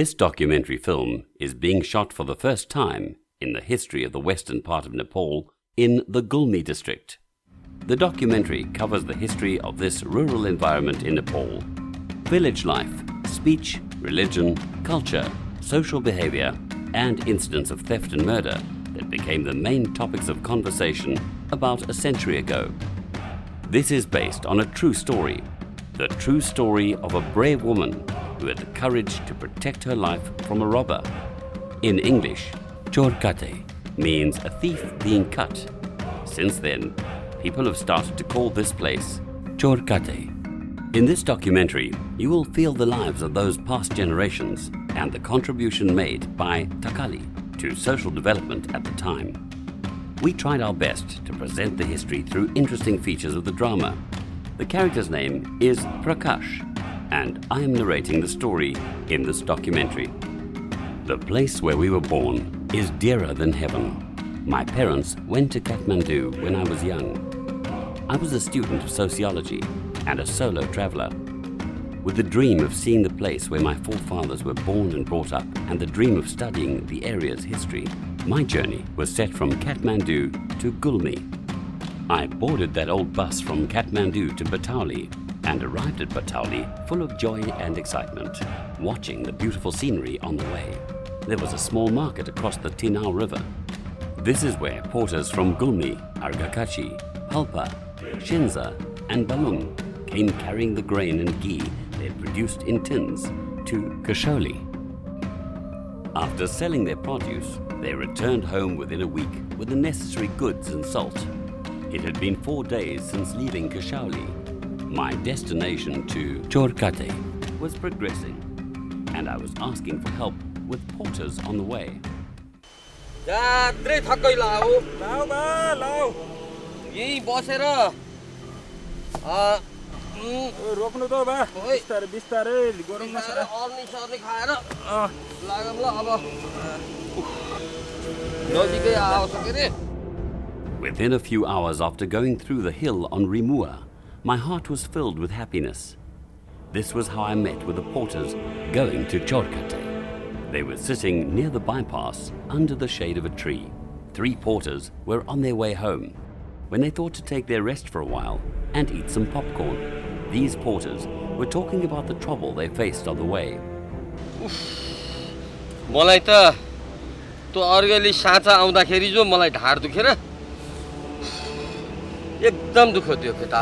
This documentary film is being shot for the first time in the history of the western part of Nepal in the Gulmi district. The documentary covers the history of this rural environment in Nepal. Village life, speech, religion, culture, social behavior, and incidents of theft and murder that became the main topics of conversation about a century ago. This is based on a true story, the true story of a brave woman who had the courage to protect her life from a robber. In English, chor kate means a thief being cut. Since then, people have started to call this place chor kate. In this documentary, you will feel the lives of those past generations and the contribution made by Takali to social development at the time. We tried our best to present the history through interesting features of the drama. The character's name is Prakash, and I am narrating the story in this documentary. The place where we were born is dearer than heaven. My parents went to Kathmandu when I was young. I was a student of sociology and a solo traveler. With the dream of seeing the place where my forefathers were born and brought up, and the dream of studying the area's history, my journey was set from Kathmandu to Gulmi. I boarded that old bus from Kathmandu to Batauli and arrived at Batauli full of joy and excitement, watching the beautiful scenery on the way. There was a small market across the Tinau River. This is where porters from Gulmi, Argakachi, Halpa, Shinza, and Balung came carrying the grain and ghee they produced in tins to Kasholi. After selling their produce, they returned home within a week with the necessary goods and salt. It had been 4 days since leaving Kasholi. My destination to Chorkate was progressing, and I was asking for help with porters on the way. रोक्नु त बा बिस्तारै बिस्तारै गरौँ न sir Arni सर्नी खाएर लागम ल अब नजिकै आउँछ के रे. Within a few hours after going through the hill on Rimua, my heart was filled with happiness. This was how I met with the porters going to Chorkate. They were sitting near the bypass under the shade of a tree. 3 porters were on their way home when they thought to take their rest for a while and eat some popcorn. These porters were talking about the trouble they faced on the way. मलाई त त्यो अर्गेली साँचा आउँदाखेरि जो मलाई ढाड दुखेर एकदम दुख दियो केटा.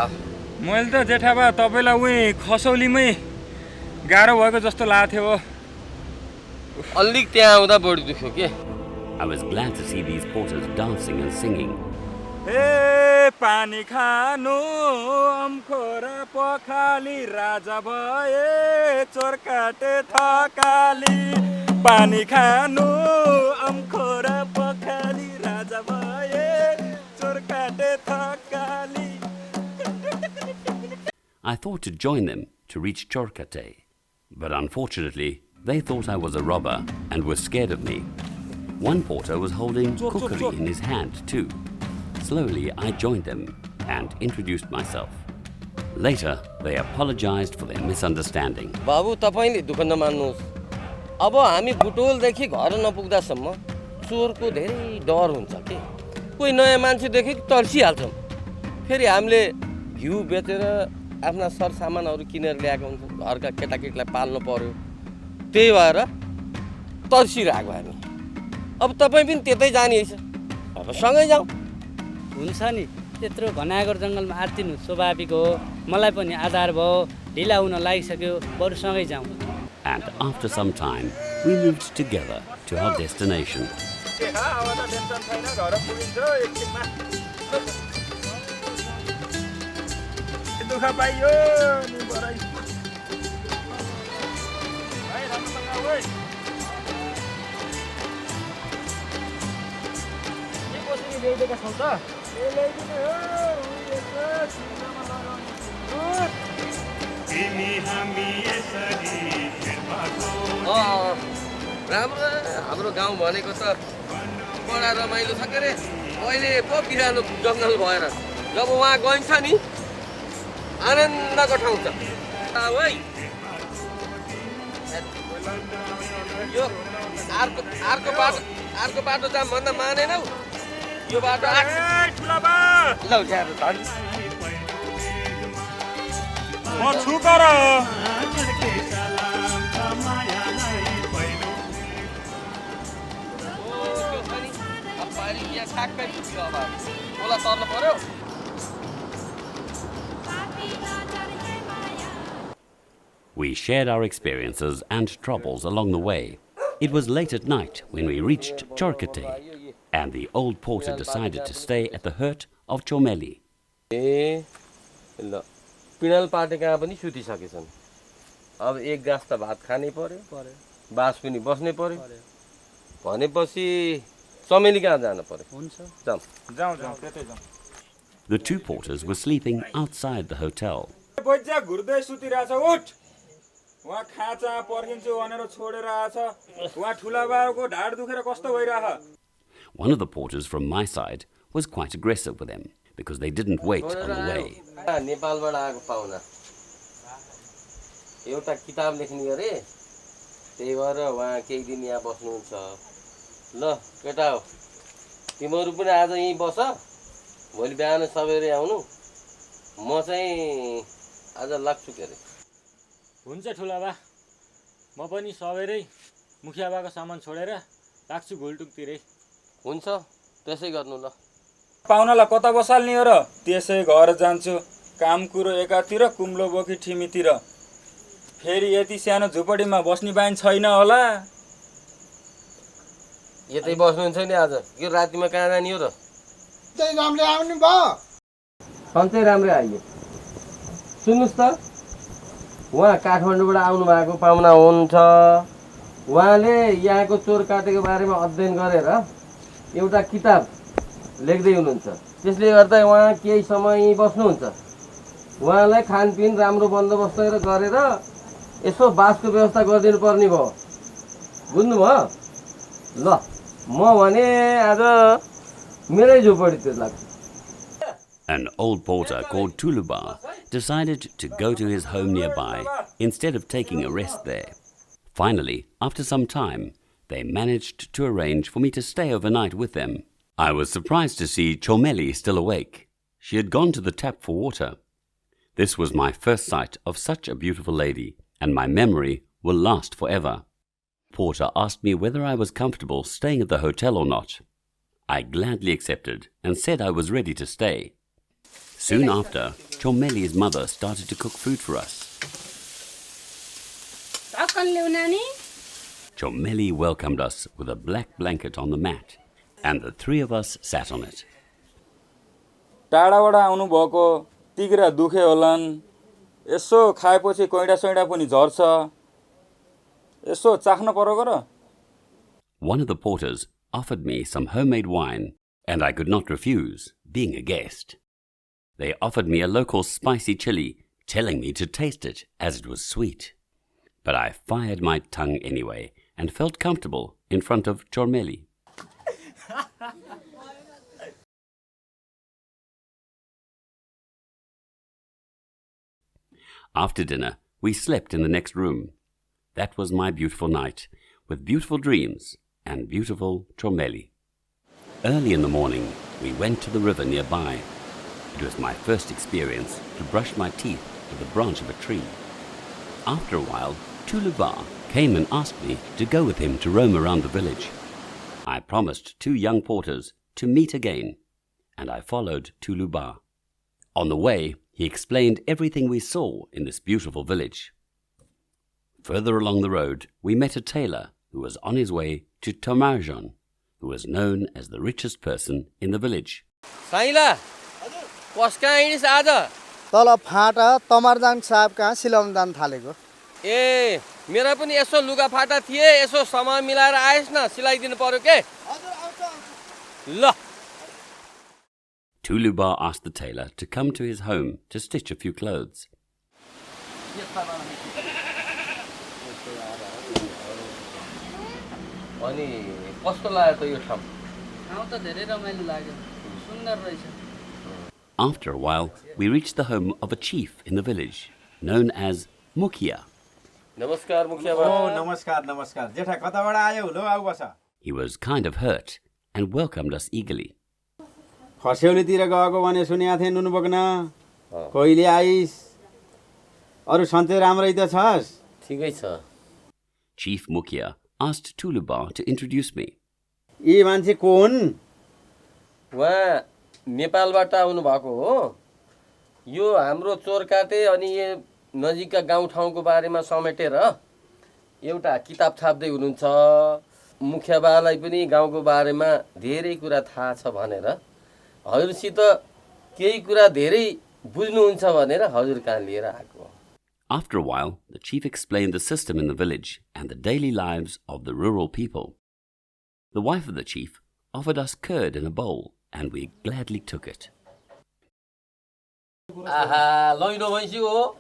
मैले त जेठाबा तपाईलाई उही खसौलीमै गाह्रो भएको जस्तो लाग्थ्यो. अलिक त्यहाँ आउँदा बढी दुख्यो के. I was glad to see these porters dancing and singing. ए पानी खानु अम्खोरा पखाली राजा भए चोरकाटे थकाली. पानी खानु अम्खोरा पखाली राजा भए चोरकाटे Thakali. I thought to join them to reach Chorkate, but unfortunately they thought I was a robber and were scared of me. One porter was holding kukri in his hand too. Slowly I joined them and introduced myself. Later they apologized for their misunderstanding. बाबु तपाईले दुख नमान्नुहोस्. अब हामी बुटोलदेखि घर नपुग्दासम्म चोरको धेरै डर हुन्छ के. कोही नयाँ मान्छे देखे तर्सिहाल्छौँ. फेरि हामीले घिउ बेचेर आफ्ना सरसामानहरू किनेर ल्याएको हुन्छौँ. घरका केटाकेटीलाई पाल्नु पर्यो. त्यही भएर तर्सिरहेको हामी. अब तपाईँ पनि त्यतै जाने रहेछ. अब सँगै जाउँ. हुन्छ नि, त्यत्रो घनागर जङ्गलमा आत्तिनु स्वाभाविक हो. मलाई पनि आधार भयो, ढिला हुन लागिसक्यो, बरु सँगै जाउँ. And after some time, we moved together to our destination. दुख पाइयो नि बराई. भाइ राम्रोसँग ओइ. के कसरी ल्याइदिएका छौ त? ए ल्याइदिने हो. यो सिङ्गामा लगाउने. तिमी हामी यसरी फेरबाटो. राम्रो हाम्रो गाउँ भनेको त बडा रमाइलो छ के रे. अहिले पो बिरालो जङ्गल भएर जब उहाँ गइन्छ नि आनन्दको ठाउँ छ. यो अर्को बाटो जाम भन्दा मानेनौ यो बाटो ल उठाएर धन म छु कर ठ्याक्कै पुग्यो अब होला तर्नु पर्यो We shared our experiences and troubles along the way. It was late at night when we reached Chorkate, and the old porter decided to stay at the hut of Chomeli. ए ल पिँडाल पाटे कहाँ पनि सुतिसकेछन् अब एक गाँस त भात खानै पर्यो बास पनि बस्नै पर्यो भनेपछि चमेली कहाँ जानु पर्यो हुन्छ जाउँ त्यतै जाउँ The two porters were sleeping outside the hotel. बज्जा घुर्दै सुतिरहेछ उठ उहाँ खाँचा पर्खिन्छु भनेर छोडेर आछ उहाँ ठुला बाबुको ढाड दुखेर कस्तो भइरह One of the porters from my side was quite aggressive with them because they didn't wait on the way. नेपालबाट आएको पाहुना एउटा किताब लेख्ने अरे त्यही भएर उहाँ केही दिन यहाँ बस्नुहुन्छ ल केटा हो तिमीहरू पनि आज यहीँ बस भोलि बिहान सबेरै आउनु म चाहिँ आज लाग्छु के अरे हुन्छ ठुला बा म पनि सबेरै मुखिया बाको सामान छोडेर लाग्छु घुलटुकतिरै हुन्छ त्यसै गर्नु ल पाहुनालाई कता बसाल्ने हो र त्यसै घर जान्छु काम कुरो एकातिर कुम्लो बोकी ठिमीतिर फेरि यति सानो झुपडीमा बस्ने बाइन छैन होला यतै बस्नुहुन्छ नि आज यो रातिमा कहाँ जाने हो र त्यही रामले आउनु भयो सन्चै राम्रै आइयो सुन्नुहोस् त उहाँ काठमाडौँबाट आउनु भएको पाहुना हुनुहुन्छ उहाँले यहाँको चोर काटेको बारेमा अध्ययन गरेर एउटा किताब लेख्दै हुनुहुन्छ त्यसले गर्दा उहाँ केही समय यहीँ बस्नुहुन्छ उहाँलाई खानपिन राम्रो बन्दोबस्त गरेर यसो बासको व्यवस्था गरिदिनु पर्ने भयो बुझ्नुभयो ल म भने आज मेरै झुपडीतिर लाग्छु An old porter called Tuluba decided to go to his home nearby instead of taking a rest there. Finally, after some time, they managed to arrange for me to stay overnight with them. I was surprised to see Chomeli still awake. She had gone to the tap for water. This was my first sight of such a beautiful lady, and my memory will last forever. Porter asked me whether I was comfortable staying at the hotel or not. I gladly accepted and said I was ready to stay. Soon after, Chomeli's mother started to cook food for us. Chomeli welcomed us with a black blanket on the mat, and the three of us sat on it. टाढाबाट आउनु भएको तिग्रा दुखे होलान् यसो खाएपछि कोइडा Soeda पनि झर्छ यसो चाख्न पर्यो र One of the porters offered me some homemade wine, and I could not refuse, being a guest. They offered me a local spicy chili, telling me to taste it as it was sweet. But I fired my tongue anyway and felt comfortable in front of Chomeli. After dinner, we slept in the next room. That was my beautiful night, with beautiful dreams and beautiful Chomeli. Early in the morning, we went to the river nearby. It was my first experience to brush my teeth with the branch of a tree. After a while, Tuluba came and asked me to go with him to roam around the village. I promised two young porters to meet again, and I followed Tuluba. On the way, he explained everything we saw in this beautiful village. Further along the road, we met a tailor who was on his way to Tomarjan, who was known as the richest person in the village. साइला कसका हिँडिस आज तल फाटा तमरदान साहब कहाँ सिलाउन जान थालेको ए मेरा पनि यसो लुगा फाटा थिए यसो समय मिलाएर आएस् न सिलाइदिनु पर्यो के ल Tuluba asked the tailor to come to his home to stitch a few clothes. अनि कस्तो लाग्यो त यो ठाउँ ठाउँ त धेरै रमाइलो लाग्यो सुन्दर रहेछ After a while, we reached the home of a chief in the village, known as Mukhia. नमस्कार मुखिया ओ बाबा। नमस्कार नमस्कार जेठा कताबाट आयो लो आउ बस He was kind of hurt and welcomed us eagerly. खस्यौलीतिर गएको भने सुनेको थिएँ नुन बोक्न कहिले आइस अरू सन्चै राम्रै त छस् ठिकै छ। Chief Mukhia asked Tulubar to introduce me. यी मान्छे को हुन् उहाँ नेपालबाट आउनु भएको हो। यो हाम्रो चोरकाटे अनि यो नजिकका गाउँठाउँको बारेमा समेटेर एउटा किताब छाप्दै हुनुहुन्छ। मुखिया बालाई पनि गाउँको बारेमा धेरै कुरा थाहा छ भनेर हजुरसित केही कुरा धेरै बुझ्नुहुन्छ भनेर हजुर कहाँ लिएर आएको। After a while, the chief explained the system in the village and the daily lives of the rural people. The wife of the chief offered us curd in a bowl, and we gladly took it. आहा लैनो भैँसी हो।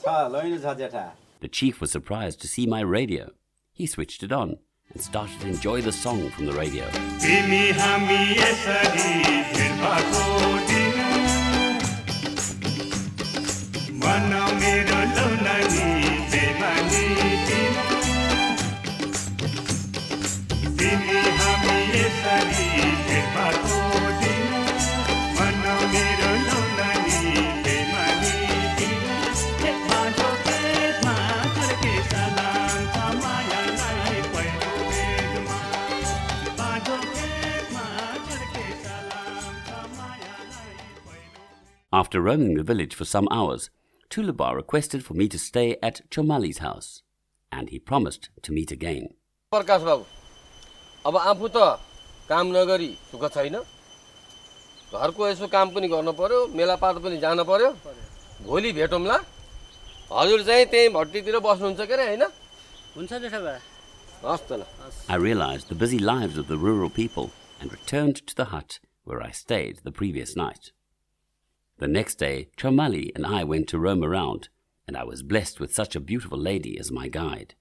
छ लैनु छ जेठा The chief was surprised to see my radio. He switched it on and started to enjoy the song from the radio. तिमी हामी यसरी भेट भएको दिन मन मेरो लौनानी बेमानी दिन तिमी हामी यसरी भेट भएको दिन मन मेरो लौनानी बेमानी दिन बाटो पेटमा फर्के सलाम छ मायालाई पहिलो भेटमा बाटो पेटमा फर्के सलाम छ मायालाई पहिलो। After roaming the village for some hours, Tulubar requested for me to stay at Chomali's house, and he promised to meet again. प्रकाश बाबु अब आफू त काम नगरी सुख छैन। घरको यसो काम पनि गर्नु पर्यो, मेलापात पनि जानु पर्यो। भोलि भेटौँला। हजुर चाहिँ त्यही भट्टीतिर बस्नुहुन्छ के रे हैन? हुन्छ जेठा बा। हस् त ल। I realized the busy lives of the rural people and returned to the hut where I stayed the previous night. The next day, Chomali and I went to roam around, and I was blessed with such a beautiful lady as my guide.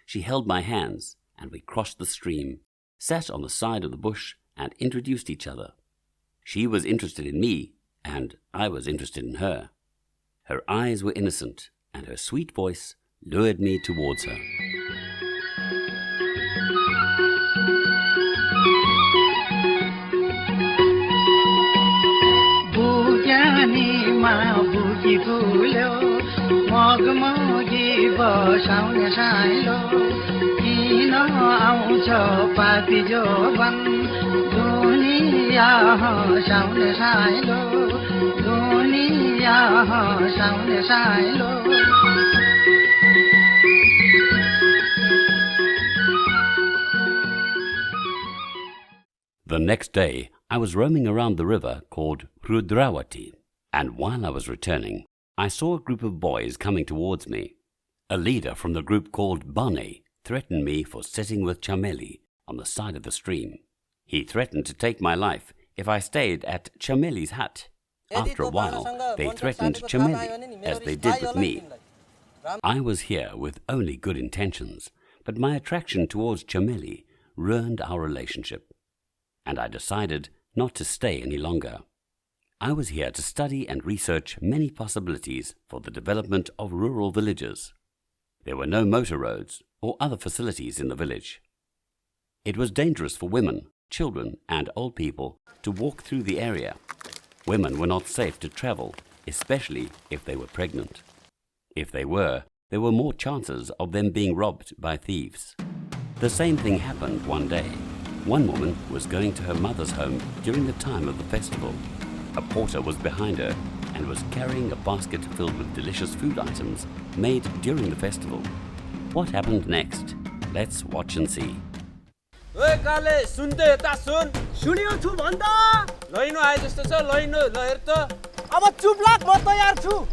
She held my hands, and we crossed the stream, sat on the side of the bush, and introduced each other. She was interested in me, and I was interested in her. Her eyes were innocent, and her sweet voice lured me towards her. बुझ्यानीमा बुझी फुल्यो मगमगी बसाउने silo किन आउँछ पापी जोबन दुनिया हँसाउने silo दुनिया हँसाउने silo. The next day, I was roaming around the river called Rudrawati, and while I was returning, I saw a group of boys coming towards me. A leader from the group called Bane threatened me for sitting with Chameli on the side of the stream. He threatened to take my life if I stayed at Chameli's hut. After a while, they threatened Chameli as they did with me. I was here with only good intentions, but my attraction towards Chameli ruined our relationship, and I decided not to stay any longer. I was here to study and research many possibilities for the development of rural villages. There were no motor roads or other facilities in the village. It was dangerous for women, children, and old people to walk through the area. Women were not safe to travel, especially if they were pregnant. If they were, there were more chances of them being robbed by thieves. The same thing happened one day. One woman was going to her mother's home during the time of the festival. A porter was behind her and was carrying a basket filled with delicious food items made during the festival. What happened next? Let's watch and see. ओए काले सुन्दै यता सुन। सुनियो छु भन्दा लैनो आए जस्तो छ लैनो ल हेर त। अब चुप लाग म तयार छु।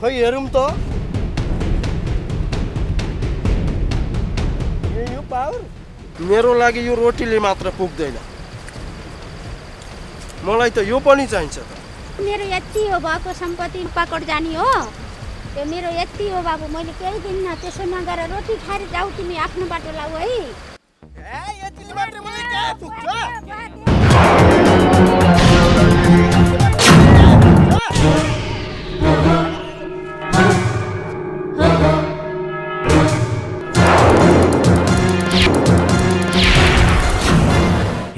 खै हेरौँ त यो पावर मेरो लागि यो रोटीले मात्र पुग्दैन मलाई त यो पनि चाहिन्छ त मेरो यति हो भएको सम्पत्ति पकड जाने हो त्यो मेरो यति हो बाबु मैले केही दिन्न त्यसो नगर रोटी खाएर जाऊ तिमी आफ्नो बाटो लाऊ है यतिले मात्र मलाई कहाँ पुग्छ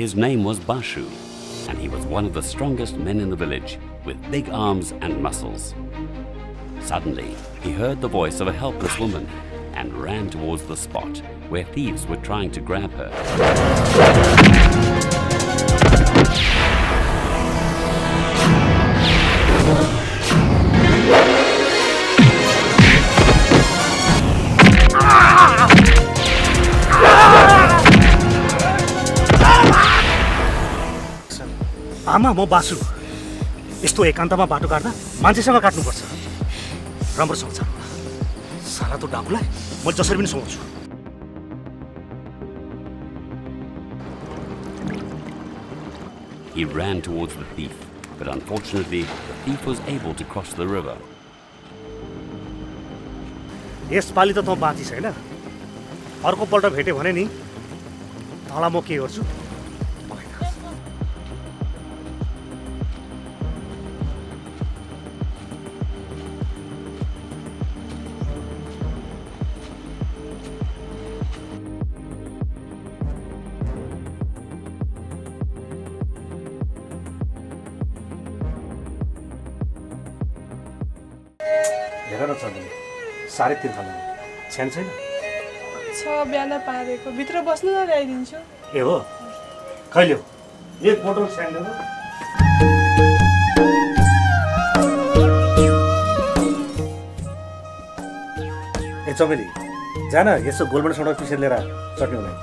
His name was Bashu, and he was one of the strongest men in the village, with big arms and muscles. Suddenly, he heard the voice of a helpless woman and ran towards the spot where thieves were trying to grab her. आमा म बासु यस्तो एकान्तमा बाटो काट्दा मान्छेसँग काट्नुपर्छ राम्रोसँग छ साला त डाकुलाई म जसरी पनि सुनाउँछु He ran towards the thief, but unfortunately, the thief was able to cross the river. यसपालि त तँ बाँची छैन अर्कोपल्ट भेट्यो भने नि तँलाई म के गर्छु हेर न चन्दनी 3.5 खानु छ्यान छैन छ बिहान पारेको भित्र बस्नु न ल्याइदिन्छु ए हो कहिले हो एक बोतल छ्यान देऊ ए चमेली जान यसो गोलबेड सोडा पिसेर लिएर चट्नी बनाइ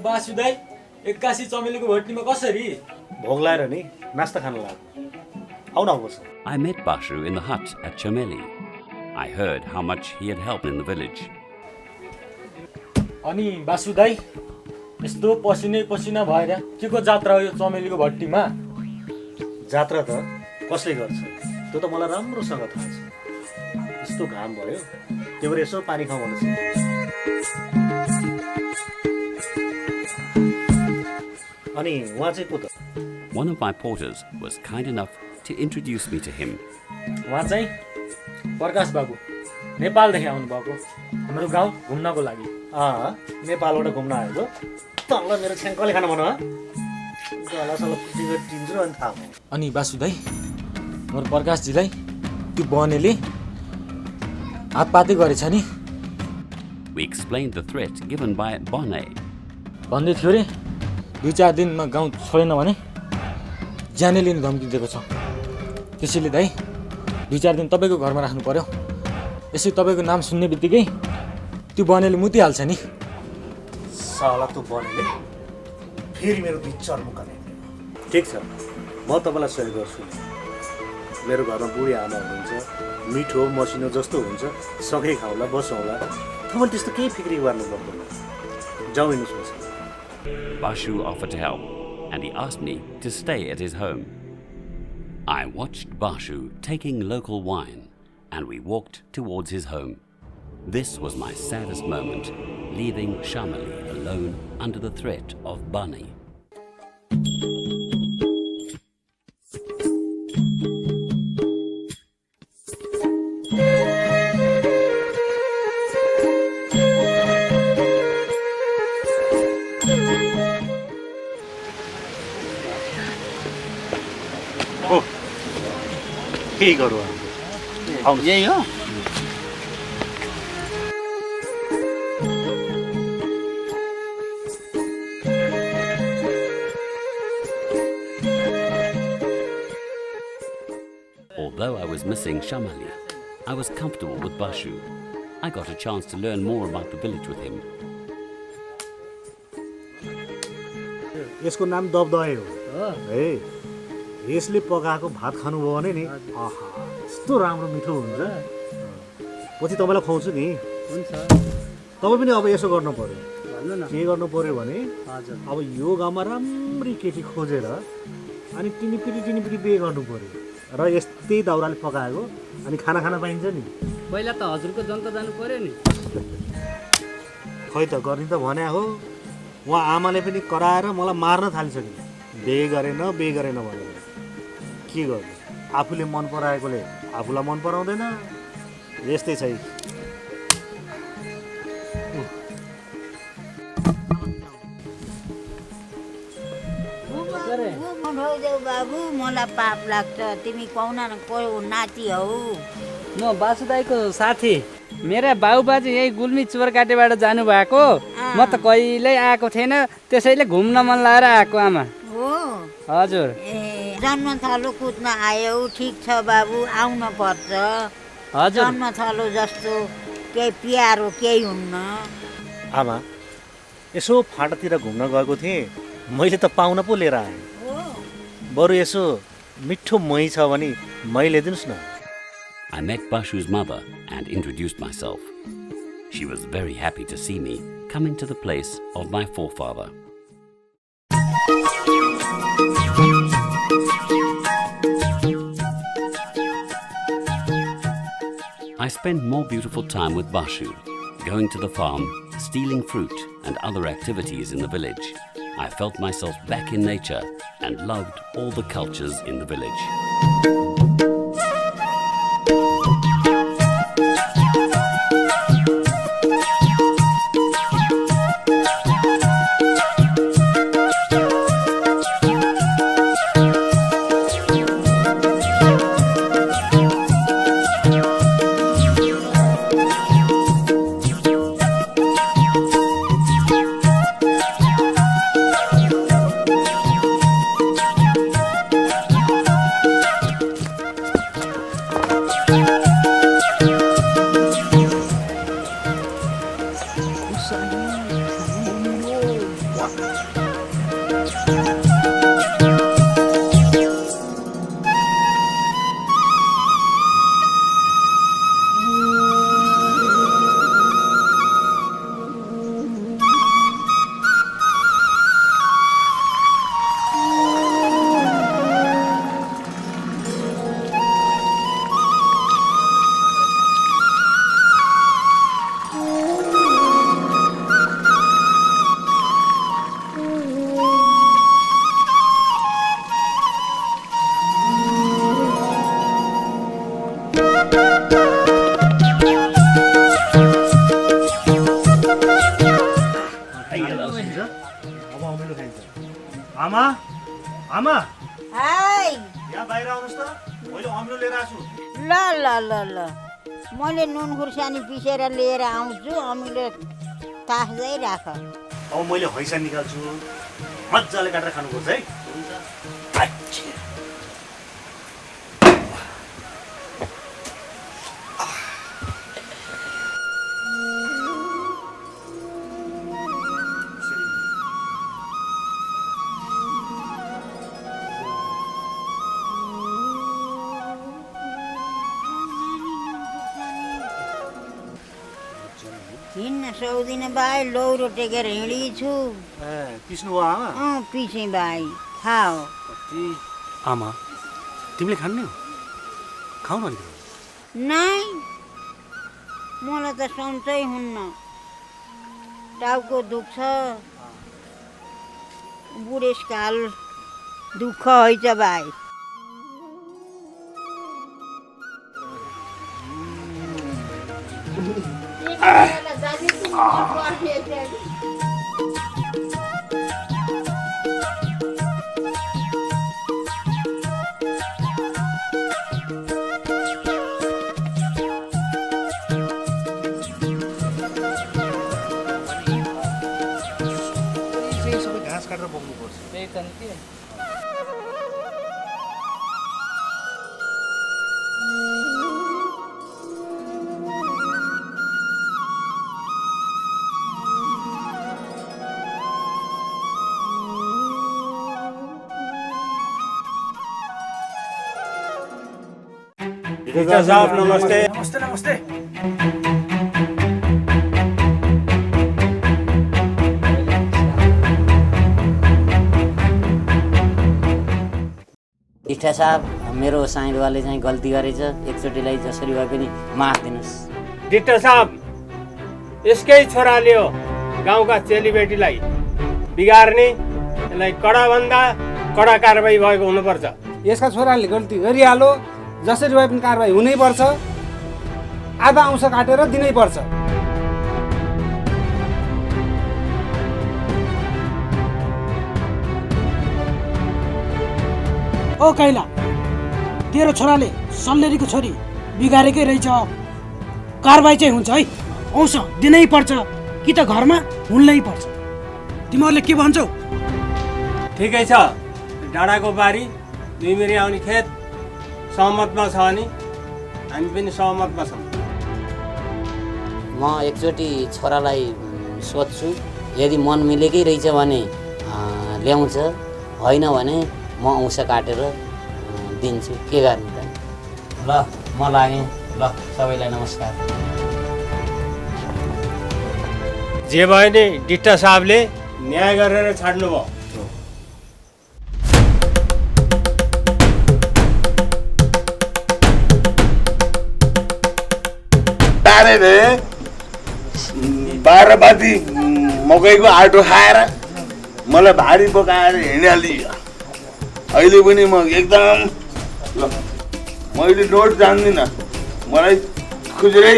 बासुदाई 81 चमेलीको भट्टीमा कसरी भोग लाएर नि नास्ता खान लाग्यो आउन आउनुहोस् I met Bashu in the hut at Chameli. I heard how much he had helped in the village. अनि बासुदाई यस्तो पसिनै पसिना भएर केको जात्रा हो यो चमेलीको भट्टीमा जात्रा त कसले गर्छ त्यो त मलाई राम्रोसँग थाहा छ यस्तो घाम भयो त्यो भएर यसो पानी खाऊ भन्नु अनि उहाँ चाहिँ को त One of my porters was kind enough to introduce me to him. उहाँ चाहिँ प्रकाश बाबु नेपालदेखि आउनु भएको हाम्रो गाउँ घुम्नको लागि नेपालबाट घुम्न आएको तँलाई मेरो छ्याङ्कले खान भन गलासँग टिकट दिन्छु अनि थाहा भयो अनि बासुदाई मेरो प्रकाशजीलाई त्यो बनेले हातपाती गरेछ नि We explained the threat given by Bone. भन्दै थियो रे 2-4 दिनमा गाउँ छोडेन भने ज्यानै लिने धम्की दिएको छ त्यसैले दाइ 2-4 दिन तपाईँको घरमा राख्नु पर्यो यसै तपाईँको नाम सुन्ने बित्तिकै त्यो बनेले मुतिहाल्छ नि साला त्यो बनेले फेरि मेरो विचार मुकाने ठिक छ म तपाईँलाई सहयोग गर्छु मेरो घरमा बुढी आमा हुनुहुन्छ मिठो मसिनो जस्तो हुन्छ सबै खाउँला बसौँला तपाईँले त्यस्तो केही फिक्री गर्नु पर्दैन जाउँ हेर्नुहोस् Bashu offered to help, and he asked me to stay at his home. I watched Bashu taking local wine, and we walked towards his home. This was my saddest moment, leaving Chameli alone under the threat of Bani. केही गरौँ आउनु यही हो Although I was missing Chameli, I was comfortable with Bashu. I got a chance to learn more about the village with him. यसको नाम दबदहे हो है। यसले पकाएको भात खानुभयो भने नि आहा यस्तो राम्रो मिठो हुन्छ। पछि तपाईँलाई खुवाउँछु नि। हुन्छ तपाईँ पनि अब यसो गर्नु पर्यो। भन्नु न। के गर्नु पर्यो भने हजुर अब यो गाउँमा राम्री केटी खोजेर अनि टिनिपिटी बिहे गर्नु पर्यो र यस्तै दाउराले पकाएको अनि खाना खान पाइन्छ नि। पहिला त हजुरको जन्त जानु पर्यो नि। खै त गर्ने त भने हो। उहाँ आमाले पनि कराएर मलाई मार्न थालिसक्यो। बिहे गरेन भनेर के गर्नु, आफूले मन पराएकोले आफूलाई मन पराउँदैन। यस्तै छ। बाबु मलाई पाप लाग्छ। तिमी पाउन न को नाति हौ? म बासुदाईको साथी। मेरा बाबुबाजे यही गुल्मी चोरकाटेबाट जानुभएको। म त कहिल्यै आएको थिएन, त्यसैले घुम्न मन लागेर आएको आमा। हो हजुर। ए जन्मथलो कुद्न आयौ, ठिक छ बाबु, आउन पर्छ। हजुर। जन्मथलो जस्तो केही प्यारो केही हुन्न। आमा यसो फाँटातिर घुम्न गएको थिएँ, मैले त पाउन पो लिएर आएँ। बरु यसो मिठो मही छ भने मही ल्याइदिनुहोस् न। I met Bashu's mother and introduced myself. She was very happy to see me come into the place of my forefather. I spent more beautiful time with Bashu, going to the farm, stealing fruit and other activities in the village. I felt myself back in nature and loved all the cultures in the village. आमा आमा हाय यहाँ बाहिर आउनुहोस् त, मैले अमिलो लिएर आछु। ल ल ल ल मैले नुन खुर्सानी पिसेर लिएर आउँछु। अमिलो तास्दै राख। अब मैले हैसा निकाल्छु, मजाले काटेर खानुपर्छ है। हिँड्न सक्दिनँ भाइ, लौरो टेकेर हिँडिछु। पिस्नु भयो आमा? पिसेँ भाइ, खाऊ। आमा तिमीले खान्ने हो? खाऊ न अलिकति। नाइ, मलाई त सन्चै हुन्न। टाउको दुख्छ, बुढेसकाल दुःख हैछ भाइ। घाँस काटेर बोक्नुपर्छ। त्यही त नि के। टिचा साहब नमस्ते। नमस्ते नमस्ते। टिस्टा साहब, मेरो साइडवाले चाहिँ गल्ती गरेछ, एकचोटिलाई जसरी भए पनि माफ दिनुहोस्। टिस्टा साहब, यसकै छोराले हो गाउँका चेलीबेटीलाई बिगार्ने, यसलाई कडाभन्दा कडा कारबाही भएको हुनुपर्छ। यसका छोराले गल्ती गरिहाल्यो, जसरी भए पनि कारबाही हुनैपर्छ, आधा अंश काटेर दिनैपर्छ। ओ कैला, तेरो छोराले सल्लेरीको छोरी बिगारेकै रहेछ, कारबाही चाहिँ हुन्छ है, औँस दिनै पर्छ कि त घरमा हुनै पर्छ। तिमीहरूले के भन्छौ? ठिकै छ, डाँडाको बारी दुई मिरी आउने खेत सहमतमा छ भने हामी पनि सहमतमा छौँ। म एकचोटि छोरालाई सोध्छु, यदि मन मिलेकै रहेछ भने ल्याउँछ, होइन भने म अंश काटेर दिन्छु। के गर्ने त? ल म लागेँ। ल सबैलाई नमस्कार। जे भयो नि टिस्टा साहबले न्याय गरेर छाड्नु भयो। बाह्रबाती मकैको आटो खाएर मलाई भारी बोकाएर हिँडिहालियो। अहिले पनि म एकदम मैले नोट जान्दिनँ, मलाई खुजुरै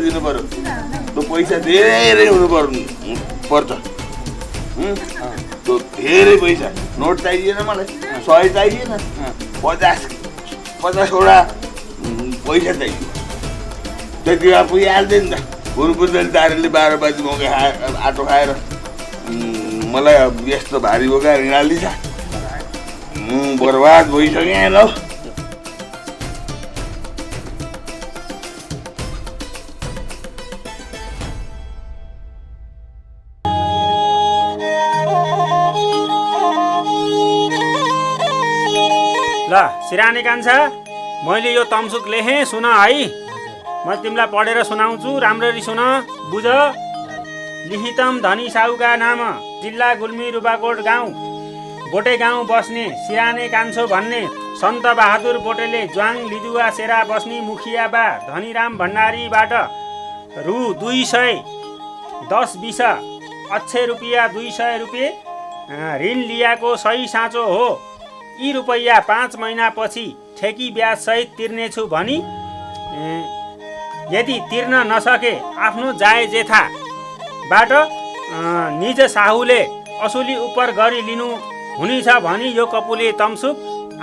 दिनु पर्यो। त्यो पैसा धेरै हुनु पर्छ, त्यो धेरै पैसा। नोट चाहिएन मलाई, 100 चाहिएन, 50वटा पैसा चाहियो। त्यतिमा पुगिहाल्थ्यो नि त। गुरुपुजले दारीले 12 बजी मकै आटो खाएर मलाई यस्तो भारी बोकाएर हिँडालिन्छ। बर्बाद भइसकेँ ल। ल सिरानी कान्छा, मैले यो तमसुक लेखेँ, सुन है। म तिमीलाई पढेर सुनाउँछु, राम्ररी सुन, बुझ। लिखितम धनी साहुका नाम, जिल्ला गुल्मी रुबाकोट गाउँ, बोटे गाउँ बस्ने सिराने कान्छो भन्ने सन्त बहादुर बोटेले ज्वाङ लिदुवा सेरा बस्ने मुखिया बा धनीराम भण्डारीबाट रु 210 अच्छे रुपियाँ 200 रुपियाँ ऋण लिएको सही साँचो हो। यी रुपैयाँ 5 महिनापछि ठेकी ब्याज सहित तिर्नेछु भनी यदि तिर्न नसके आफ्नो जाय जेठाबाट निज साहुले असुली उपर गरी लिनु हुनेछ भनी यो कपुले तमसुक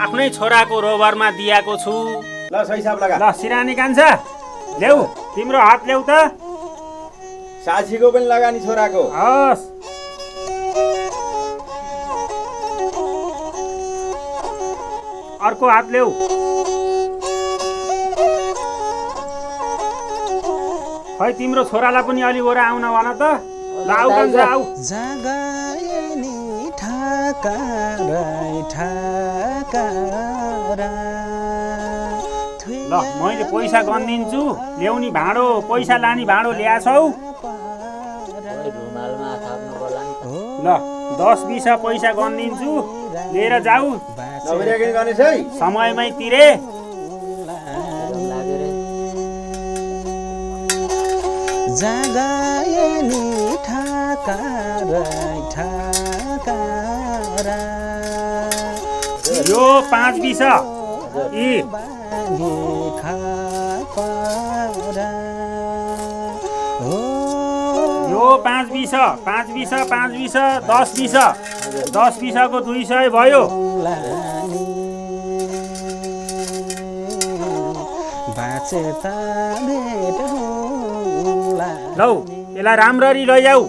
आफ्नै छोराको रोभरमा दिएको छु। ल सही साहब लगा। ल सिरानी कान्छा ल्याऊ, तिम्रो हात ल्याऊ त। साक्षीको पनि लगानी छोराको। हस्। अर्को हात ल्याऊ। खै तिम्रो छोरालाई पनि अलि ओरा आउन भन त। ल आऊ कान्छा आऊ। ल मैले पैसा गनिदिन्छु, ल्याउने भाँडो, पैसा लाने भाँडो ल्याछौ। ल 10-20 पैसा गनिदिन्छु, लिएर जाऊ। समयमै तिरे। यो 5-20 यो 5-20 10-20 को 200 भयो। लौ यसलाई राम्ररी लैजाऊ।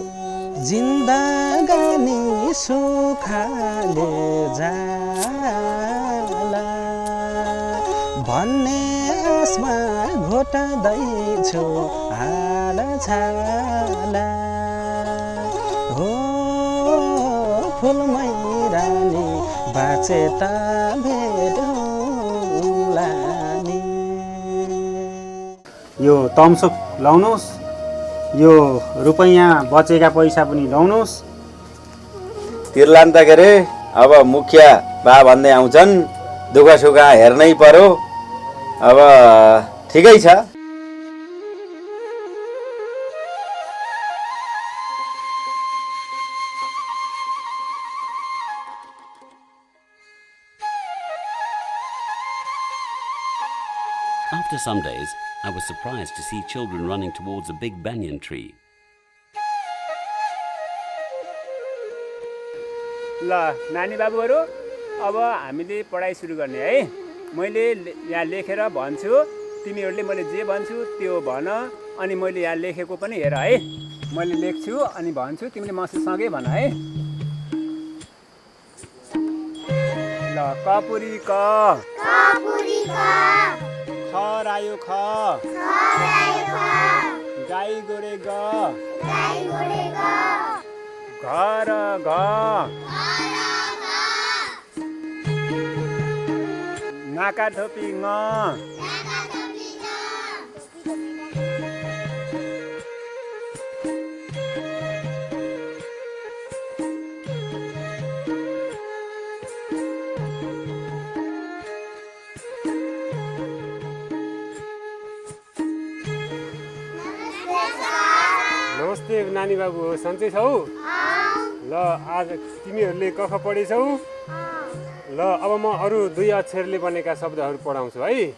जिन्दगानी सुखाले जाला भन्ने आसमा घोटाउँदैछु हाल छाला हो फुलमै रानी बाँचे त भेटौँला नि। यो तमसुक लाउनुहोस्, यो रुपैयाँ बचेका पैसा पनि लाउनुहोस्। तिर्लान् त के अरे, अब मुखिया बा भन्दै आउँछन्, दुःख सुख हेर्नै पर्यो। अब ठिकै छ। After some days, I was surprised to see children running towards a big banyan tree. ल नानी बाबुहरू, अब हामीले पढाइ सुरु गर्ने है। मैले यहाँ लेखेर भन्छु, तिमीहरूले मैले जे भन्छु त्यो भन, अनि मैले यहाँ लेखेको पनि हेर है। मैले लेख्छु अनि भन्छु, तिमीले मसँगै भन है। ल कपुरी क, खरायो ख, गाई गोरे ग, घर घ, नाका थोपी ङ, नमस्ते नानी बाबु, सन्चै छौ? ल आज तिमीहरूले क ख पढेछौ? ल अब म अरू 2 अक्षरले बनेका शब्दहरू पढाउँछु है।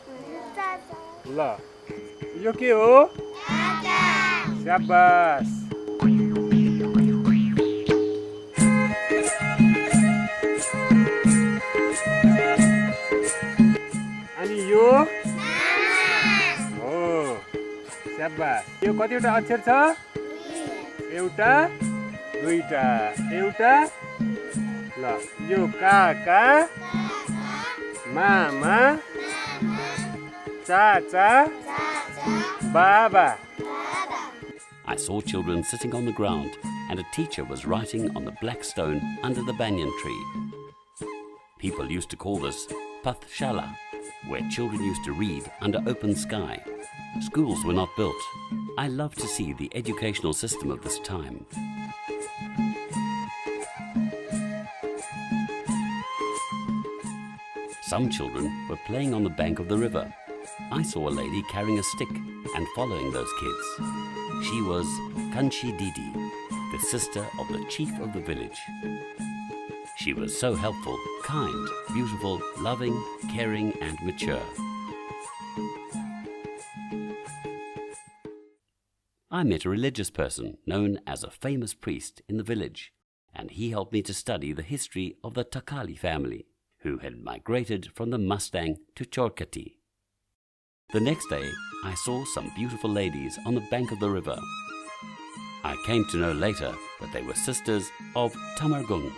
ल यो के हो? स्याबास। अनि यो हो, स्याबास। यो कतिवटा अक्षर छ? एउटा, दुईटा, एउटा। ल यो काका, मामा, चाचा, बाबा। I saw children sitting on the ground and a teacher was writing on the black stone under the banyan tree. People used to call this Pathshala, where children used to read under open sky. Schools were not built. I love to see the educational system of this time. Some children were playing on the bank of the river. I saw a lady carrying a stick and following those kids. She was Kanchi Didi, the sister of the chief of the village. She was so helpful, kind, beautiful, loving, caring, and mature. I met a religious person known as a famous priest in the village, and he helped me to study the history of the Takali family, who had migrated from the Mustang to Chorkati. The next day, I saw some beautiful ladies on the bank of the river. I came to know later that they were sisters of Tamargung.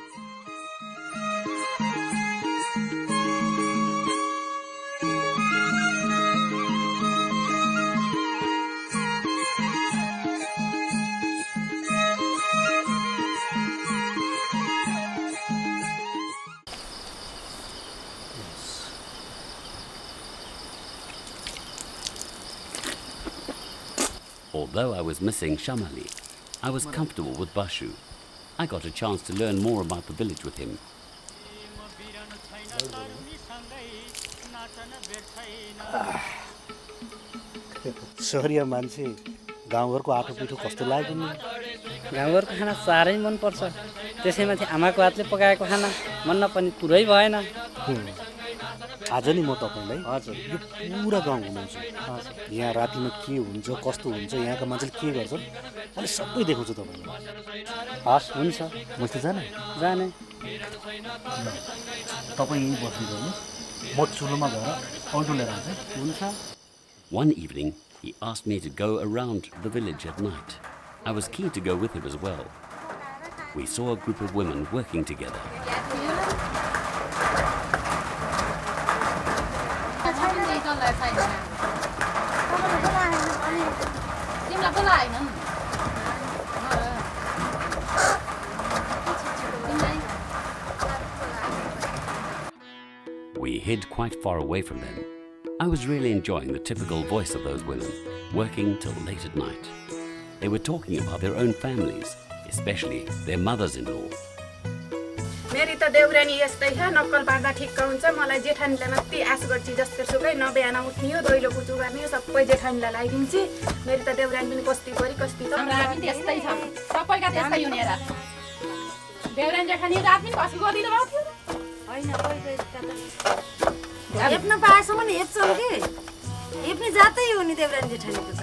Although I was missing Shamali, I was comfortable with Bashu. I got a chance to learn more about the village with him. सहरिया मान्छे गाउँघरको आठो पिठो कस्तो लाग्यो नि? गाउँघरको खाना साह्रै मनपर्छ। त्यसैमाथि आमाको हातले पकाएको खाना मन नपर्ने कुरै भएन। आज नि म तपाईँलाई हजुर यो पुरा गाउँ घुमाउँछु। यहाँ रातिमा के हुन्छ, कस्तो हुन्छ, यहाँका मान्छेले के गर्छन्, मैले सबै देखाउँछु तपाईँलाई। हस्, हुन्छ। म त जाने तपाईँ यहीँ बस्नु गर्नुहोस्, म चुलोमा गएर औँठो लिएर आउँछु। हुन्छ। One evening, he asked me to go around the village at night. I was keen to go with him as well. We saw a group of women working together. We hid quite far away from them. I was really enjoying the typical voice of those women, working till late at night. They were talking about their own families, especially their mothers-in-law. मेरी त देउरानी यस्तै छ, नक्कल पार्दा ठिक्क हुन्छ। मलाई जेठानीले मात्रै आश गर्छु, जस्तो सुकै नबिहान उठ्ने हो, दैलो कुचु गर्ने हो, सबै जेठानीलाई लगाइदिन्छु। मेरी त देउरानी पनि कस्ती परि कस्ती छ। हाम्रा पनि त्यस्तै छ, सबैका त्यस्तै हुने र। देउरानी जेठानी रात पनि कसै गरिदिनु भएको थियो होइन हेप्न पाएसम्म नि हेप्छन् कि हेप्ने जातै हो नि देउरानी जेठानीको छ।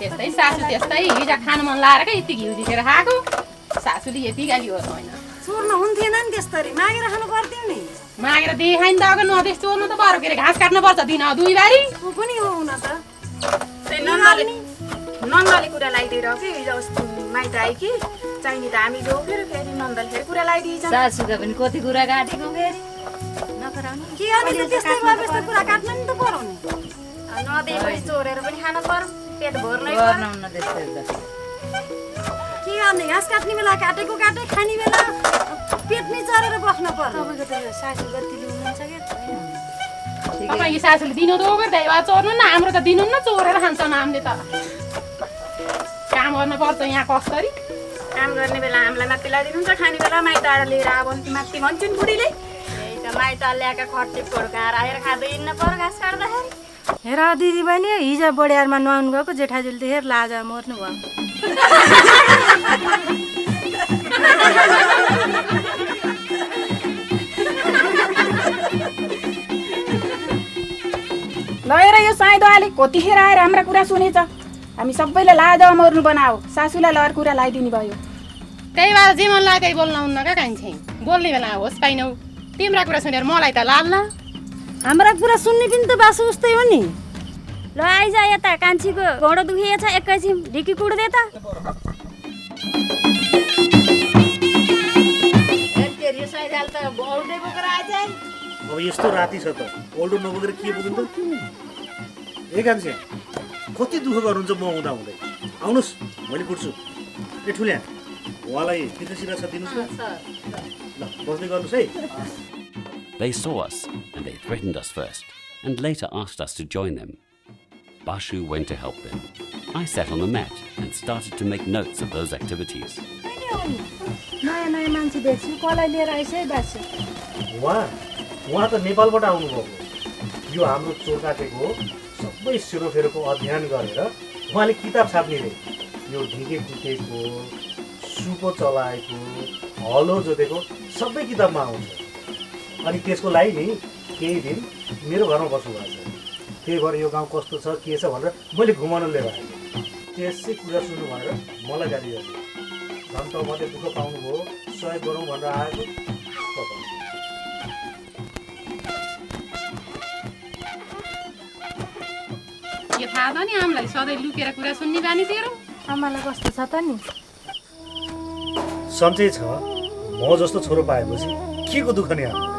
त्यस्तै सासू त्यस्तै हिजो खानु मन लागेर के यति घिउ दिएर खाएको सासूले यति गाली हो होइन चोर्न हुन्थेन नि त्यस्तरी मागेर खानु पर्थ्यो नि मागेर देखाइन त अगो नदेश चोर्नु त बरु के अरे घाँस काट्नु पर्छ दिन दुई बारी ऊ पनि हो हुन त नन्दले कुरा लगाइदिएर कि हिजो अस्ति माइत आइ कि चाहिने त हामी जो फेरि नन्दले फेरि कुरा लगाइदिन्छ। सासूका पनि कति कुरा काटेको फेरि नखराउनु के गर्ने त त्यस्तै भए त्यस्तो कुरा काट्न नि त पर्यो नि नदिएपछि चोरेर पनि खानु पर्यो पेट भर्नै गर्नुहुन्न त्यस्तै त के गर्ने घाँस काट्ने बेला काटेको काटे खाने बेला पेट नै चरेर बस्न पर्यो। तपाईँको त सासू गतिले हुनुहुन्छ कि तपाईँको सासूले दिनु त गर्दै भए चोर्नु न हाम्रो त दिनु न चोरेर खान्छ हामीले त काम गर्न पर्छ यहाँ कसरी काम गर्ने बेला हामीलाई माथि लगाइदिनुहुन्छ खाने बेला माइत आएर लिएर अब माथि भन्छन् बुढीले त्यही त माइत ल्याएका खर्चेकहरू कहाँ राखेर खाँदै हिँड्न पर्यो घाँस काट्दाखेरि। हेर दिदी बहिनी हिजो बडियारमा नुहाउनु गएको जेठाजुले त हेर लाजा मर्नु भयो। लगेर यो साइदोले कतिखेर आएर हाम्रा कुरा सुनेछ हामी सबैले लाजा मर्नु बनाऊ सासूलाई लगेर कुरा लगाइदिनु भयो। त्यही भएर जे मन लाग्यो बोल्न हुन्न क्या कान्छे बोल्ने बेला होस् पाइनौ तिम्रा कुरा सुनेर मलाई त लाल्ला हाम्रा कुरा सुन्ने पनि त बासु उस्तै हो नि। ल आइज यता कान्छीको घोडो दुखिएछ एकैछिन ढिकी कुट्दे त अब यस्तो राति छ त ओल्डो नबोकेर के बोक्नु त ए कान्छे कति दुःख गर्नुहुन्छ म हुँदा हुँदै आउनुहोस् मैले कुट्छु ए ठुल्या उहाँलाई पितृशिरा छ दिनुहोस् न ल बस्दै गर्नुहोस् है। They saw us and they threatened us first and later asked us to join them. Bashu went to help them. I sat on the mat and started to make notes of those activities. नयाँ नयाँ मान्छे देख्छु कसलाई लिएर ice है बासु उहाँ त नेपालबाट आउनुभएको यो हाम्रो चोरकाटेको सबै सेरोफेरोको अध्ययन गरेर उहाँले किताब छाप्ने रे यो ढिके कुटेको सुको चलाएको हलो जोतेको सबै किताबमा आउँछ। अनि त्यसको लागि नि केही दिन मेरो घरमा बस्नुभएको छ त्यही भएर यो गाउँ कस्तो छ के छ भनेर मैले घुमाउन लिएर आएँ त्यसै कुरा सुन्नु भनेर मलाई गाली गर्नु झन् त मैले दुःख पाउनुभयो सहयोग गरौँ भनेर आएको के थाहा त नि आमालाई सधैँ लुकेर कुरा सुन्ने बानी तेरो आमालाई कस्तो छ त नि सन्चै छ म जस्तो छोरो पाएपछि के को दुःख नि आमा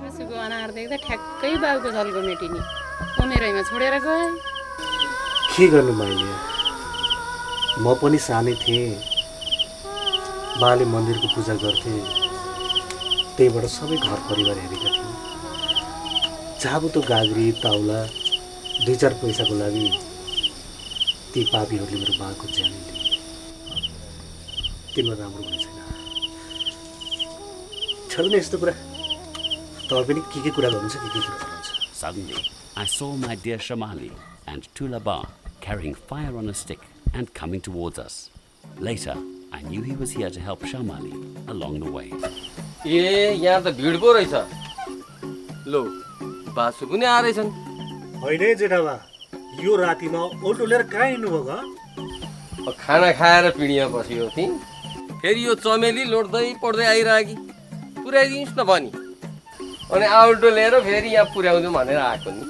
आँसुको अनार देख्दा ठ्याक्कै बाउको झल्को मेटिनी उमेरैमा छोडेर गए के गर्नु मैले म पनि सानै थिएँ बाले मन्दिरको पूजा गर्थे त्यहीबाट सबै घर परिवार हेरेका थिए जाबुतो गाग्री ताउला 2-4 पैसाको लागि ती पापीहरूले मेरो बाको ज्यान लिए तिम्रो राम्रो हुने छैन छोड्नु यस्तो कुरा तपाईँ पनि के कुरा गर्नुहुन्छ के कुरा गर्नुहुन्छ। Suddenly, I saw my dear Shamali and Tulaba carrying fire on a stick and coming towards us. Later, I knew he was here to help Shamali along the way. ए यहाँ त भिड पो रहेछ लो बासु पनि आ रहेछन् होइन जेठाबा यो रातिमा ओल्टो लिएर कहाँ हिँड्नुभयो खाना खाएर पिँढिया बस्यो ती फेरि यो चमेली लोड्दै पढ्दै आइरहेकी पुर्याइदिनुहोस् न भनी अनि आउल्टो लिएर फेरि यहाँ पुर्याउँछु भनेर आएको नि।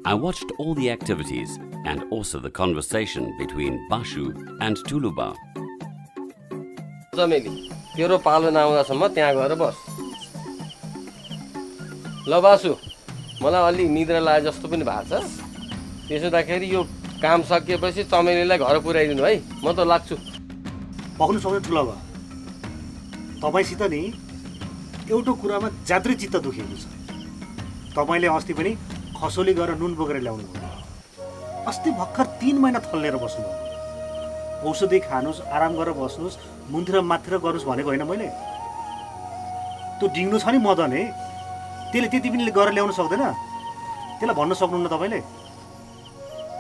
I watched all the activities and also the conversation between Bashu and Tuluba. चमेली तेरो पालो नआउँदासम्म त्यहाँ गएर बस ल बासु मलाई अलि निद्रा लागे जस्तो पनि भएको छ त्यसो हुँदाखेरि यो काम सकिएपछि चमेलीलाई घर पुर्याइदिनु है म त लाग्छु। पाउनु सक्दैन ठुलो भयो तपाईँसित नि एउटा कुरामा ज्याद्रै चित्त दुखेको छ। तपाईँले अस्ति पनि खसोली गएर नुन बोकेर ल्याउनु भयो। अस्ति भर्खर 3 महिना थल्लेर बस्नुभयो। औषधि खानुहोस्, आराम गरेर बस्नुहोस्, मुन्थेर माथेर गर्नुहोस् भनेको होइन मैले। त्यो डिङ्नु छ नि मदन है, त्यसले त्यति पनि गरेर ल्याउन सक्दैन? त्यसलाई भन्न सक्नुहुन्न तपाईँले?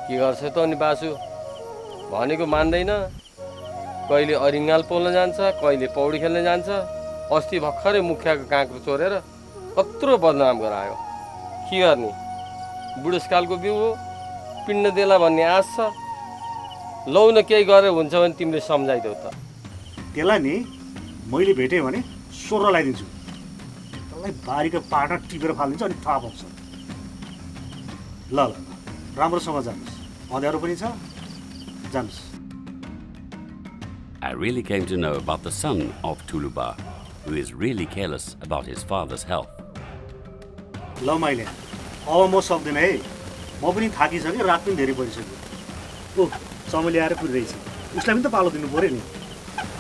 के गर्छ त अनि बासु, भनेको मान्दैन। कहिले अरिङ्गाल पोल्न जान्छ, कहिले पौडी खेल्न जान्छ। अस्ति भर्खरै मुखियाको काँक्रो चोरेर कत्रो बदनाम गरायो। के गर्ने, बुढेसकालको बिउ हो, पिण्ड देला भन्ने आश छ। लौ न केही गरेर हुन्छ भने तिमीले सम्झाइदेऊ त। त्यसलाई नि मैले भेटेँ भने स्वर लगाइदिन्छु, त्यसलाई बारीको पाटा टिपेर फालिदिन्छु, अनि थाहा पाउँछ। ल ल राम्रोसँग जानुहोस्, अँध्यारो पनि छ, जानुहोस्। I really came to know about the son of Tuluba, who is really careless about his father's health. ल माइले, अब म सक्दिनँ है, म पनि थाकिसकेँ, रात पनि धेरै परिसक्यो। ओह चमेली आएर पुगिरहेछ, उसलाई पनि त पालो दिनु पऱ्यो नि।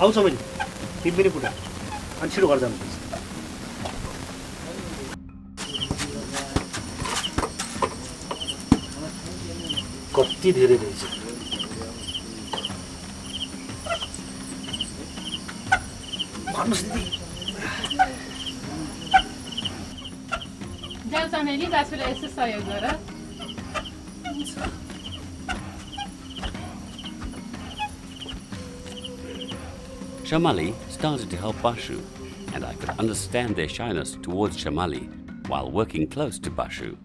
आऊ चमेली, तिमी पनि पुरा, अनि छिटो घर जानुपर्छ। कति धेरै रहेछ। भन्नुहोस् दिदी। जाऊ चमेली, बासुलाई यसो सहयोग गर। Shamali started to help Bashu, and I could understand their shyness towards Shamali while working close to Bashu.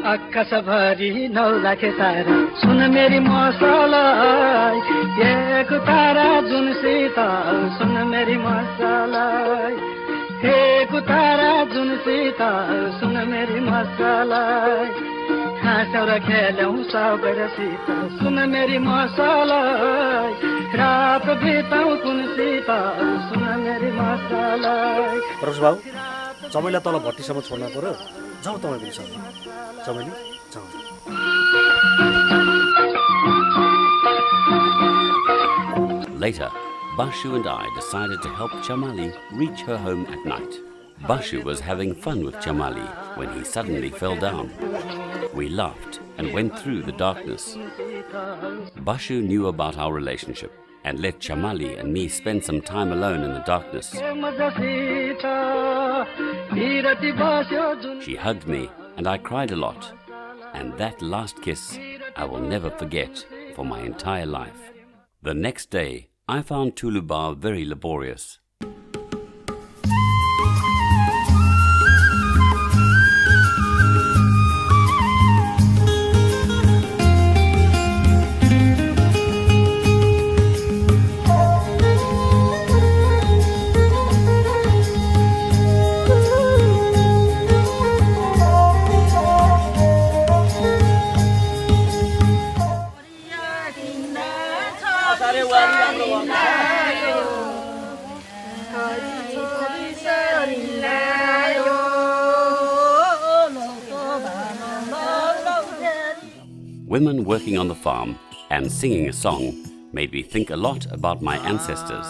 आकाशभरि 9 lakh तारा सुन मेरी मसाला, एक तारा जुन सीता सुन मेरी मसाला, एक तारा जुन सीता सुन मेरी मसाला, हाँस्यौ र खेल्यौ सबैर सीता सुन मेरी मसाला, रात बिताउ कुन सीता सुन मेरी मसाला। रस बाबु, चमेलीलाई तल भट्टीसम्म छोड्न पर्यो, जाऊ तपाईँ पनि सर। चमेली जाऊ। Later, Bashu and I decided to help Chamali reach her home at night. Bashu was having fun with Chamali when he suddenly fell down. We laughed and went through the darkness. Bashu knew about our relationship and let Chamali and me spend some time alone in the darkness. She hugged me and I cried a lot. And that last kiss I will never forget for my entire life. The next day, I found Tuluba very laborious. Women working on the farm and singing a song made me think a lot about my ancestors.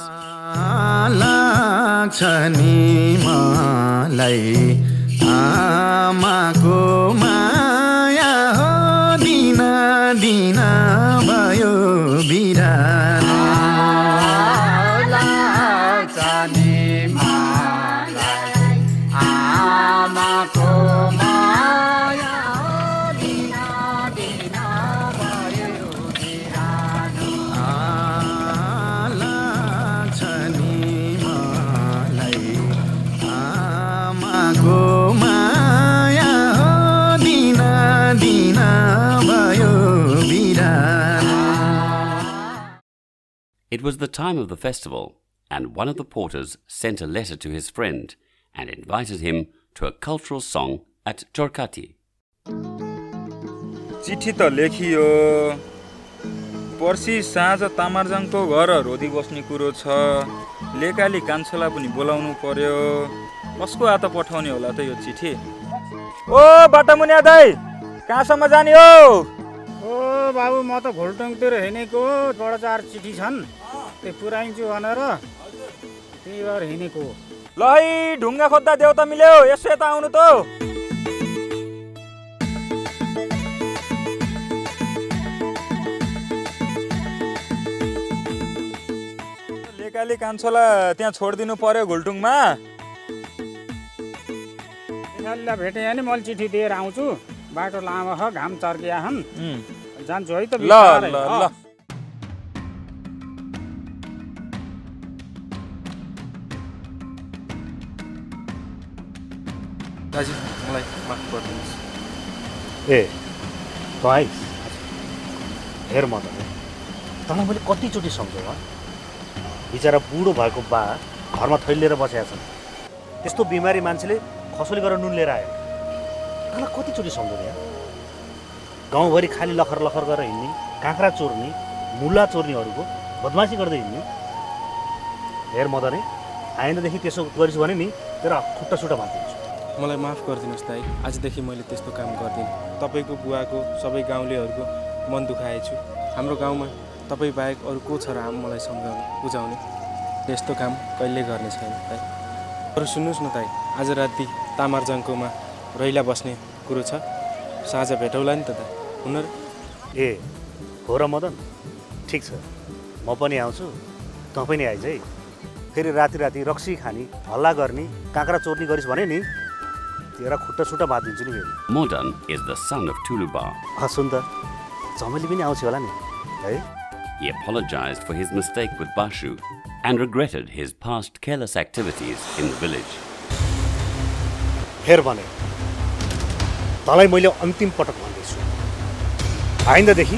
It was the time of the festival, and one of the porters sent a letter to his friend and invited him to a cultural song at Chorkati. चिठी त लेखियो, पर्सि साँझ तामारजाङको घर रोदी बस्ने कुरो छ, लेकाली कान्छोलाई पनि बोलाउनु पर्यो। कसको हात पठाउने होला त यो चिठी? ओ बाटामुनिया दाइ, कहाँसम्म जाने हो? ओ बाबु, म त घोलटङतिर हिँडेको, बडा 4 चिठी छन्। त्यो पुऱ्याइन्छु भनेर त्यही भएर हिँडेको। ल है ढुङ्गा खोज्दा देऊ त मिल्यो, यसो यता आउनु त। लेकाली कान्छोलाई त्यहाँ छोडिदिनु पर्यो घुल्टुङमा। लेकालीलाई भेटेँ नि मैले चिठी दिएर आउँछु, बाटो लामो छ, घाम चर्किया छन्, जान्छु है त। ल ल ल दाजु मलाई माफ गरिदिनुहोस्। ए तँ हेर म त तँलाई मैले कतिचोटि सम्झाउ, बिचरा बुढो भएको बा घरमा थैली लिएर बसेका छन्, त्यस्तो बिमारी मान्छेले खसोली गरेर नुन लिएर आयो। तँलाई कतिचोटि सम्झाउने यार? गाउँभरि खाली लखर लखर गरेर हिँड्ने, काँक्रा चोर्ने, मुला चोर्नेहरूको बदमासी गर्दै हिँड्ने। हेर म त नि आइन्दादेखि त्यसो गरिस् भने नि तेरो खुट्टा सुट्टा भाँचिदिन्छु। मलाई माफ गरिदिनुहोस् दाइ, आजदेखि मैले त्यस्तो काम गर्दिनँ। तपाईँको बुवाको सबै गाउँलेहरूको मन दुखाएछु। हाम्रो गाउँमा तपाईँ बाहेक अरू को छ र मलाई सम्झाउने बुझाउने? त्यस्तो काम कहिले गर्ने छैन दाइ। अरू सुन्नुहोस् न दाइ, आज राति तामारजङकोमा रैला बस्ने कुरो छ, साँझ भेटौँला नि त दाइ, हुन र? ए हो र मदन, ठिक छ, म पनि आउँछु, तँ पनि आइज है। फेरि राति राति रक्सी खाने, हल्ला गर्ने, काँक्रा चोर्ने गरिस् भने नि तेरा खुट्टा सुट्टा भाँचिदिन्छु नि फेरि। Modan is the son of Tuluba. सुन त, चमेली पनि आउँछ होला नि है? He apologized for his mistake with Bashu and regretted his past careless activities in the village. फेर भने तँलाई मैले अन्तिम पटक भन्दैछु, आइन्दादेखि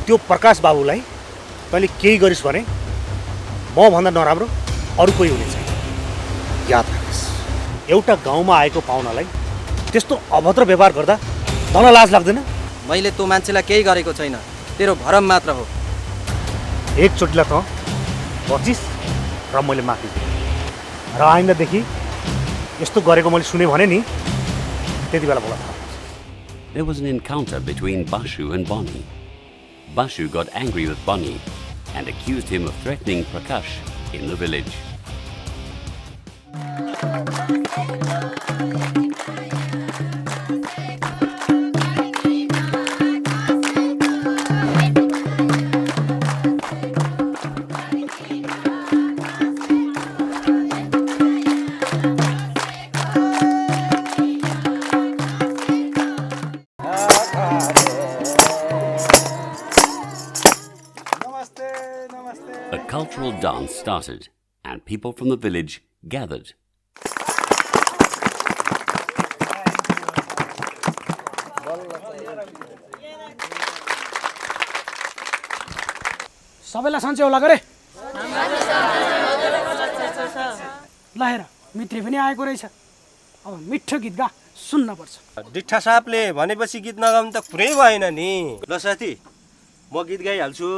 त्यो प्रकाश बाबुलाई तैँले केही गरिस् भने म भन्दा नराम्रो अरू कोही हुने छैन। याद राखिस्, एउटा गाउँमा आएको पाहुनालाई त्यस्तो अभद्र व्यवहार गर्दा तँलाई लाज लाग्दैन? मैले त्यो मान्छेलाई केही गरेको छैन, तेरो भरम मात्र हो। एकचोटिलाई त बचिस् र मैले माफी दिएँ, र आइन्दादेखि यस्तो गरेको मैले सुने भने नि त्यति बेला बोला। There was an encounter between Bashu and Bonnie. Bashu got angry with Bonnie and accused him of threatening Prakash in the village. A cultural dance started and people from the village gathered. सबैलाई सन्चै होला गरे। ल हेर मित्री पनि आएको रहेछ, अब मिठो गीत गा, सुन्न पर्छ। डिठा साहबले भनेपछि गीत नगाउनु त कुरै भएन नि। ल साथी, म गीत गाइहाल्छु,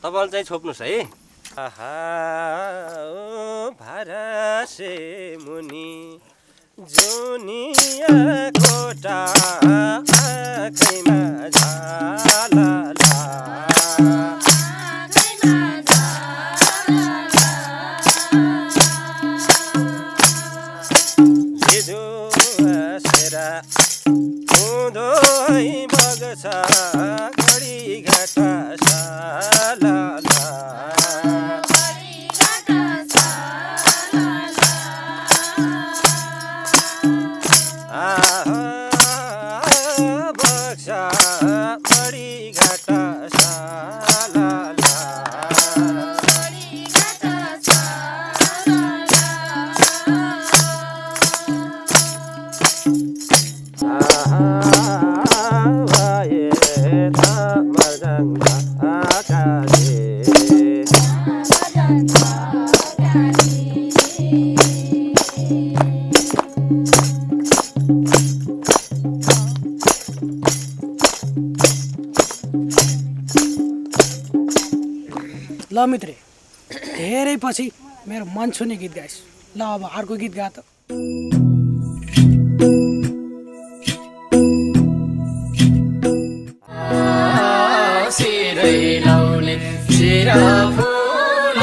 तपाईँले चाहिँ छोप्नुहोस् है। आहा ओ भरासे मुनि जुनिया कोटा आँखैमा झाला घडी घाटा साला बक्सा बडी घाटा साला ल मित्रे, धेरै पछि मेरो मन छुने गीत गाइस्। ल अब अर्को गीत गा त। सिरै लाउने सिरा फुल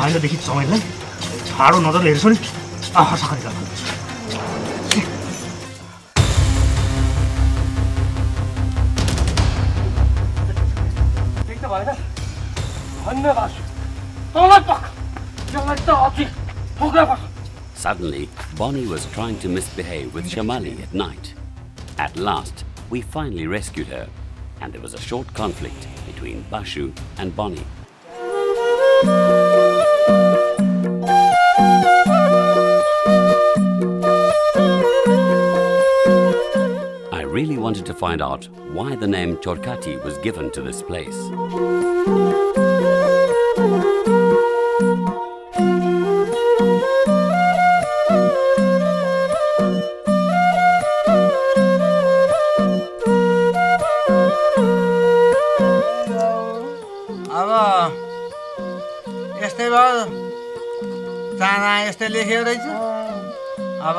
आजदेखि चमेललाई ठाडो नजरले हेर्छु नि हर्षका निकाल्नु Suddenly, Bonnie was trying to misbehave with Shamali at night. At last, we finally rescued her, and there was a short conflict between Bashu and Bonnie. I really wanted to find out why the name Chorkati was given to this place. चाना यस्तै लेखेको रहेछ अब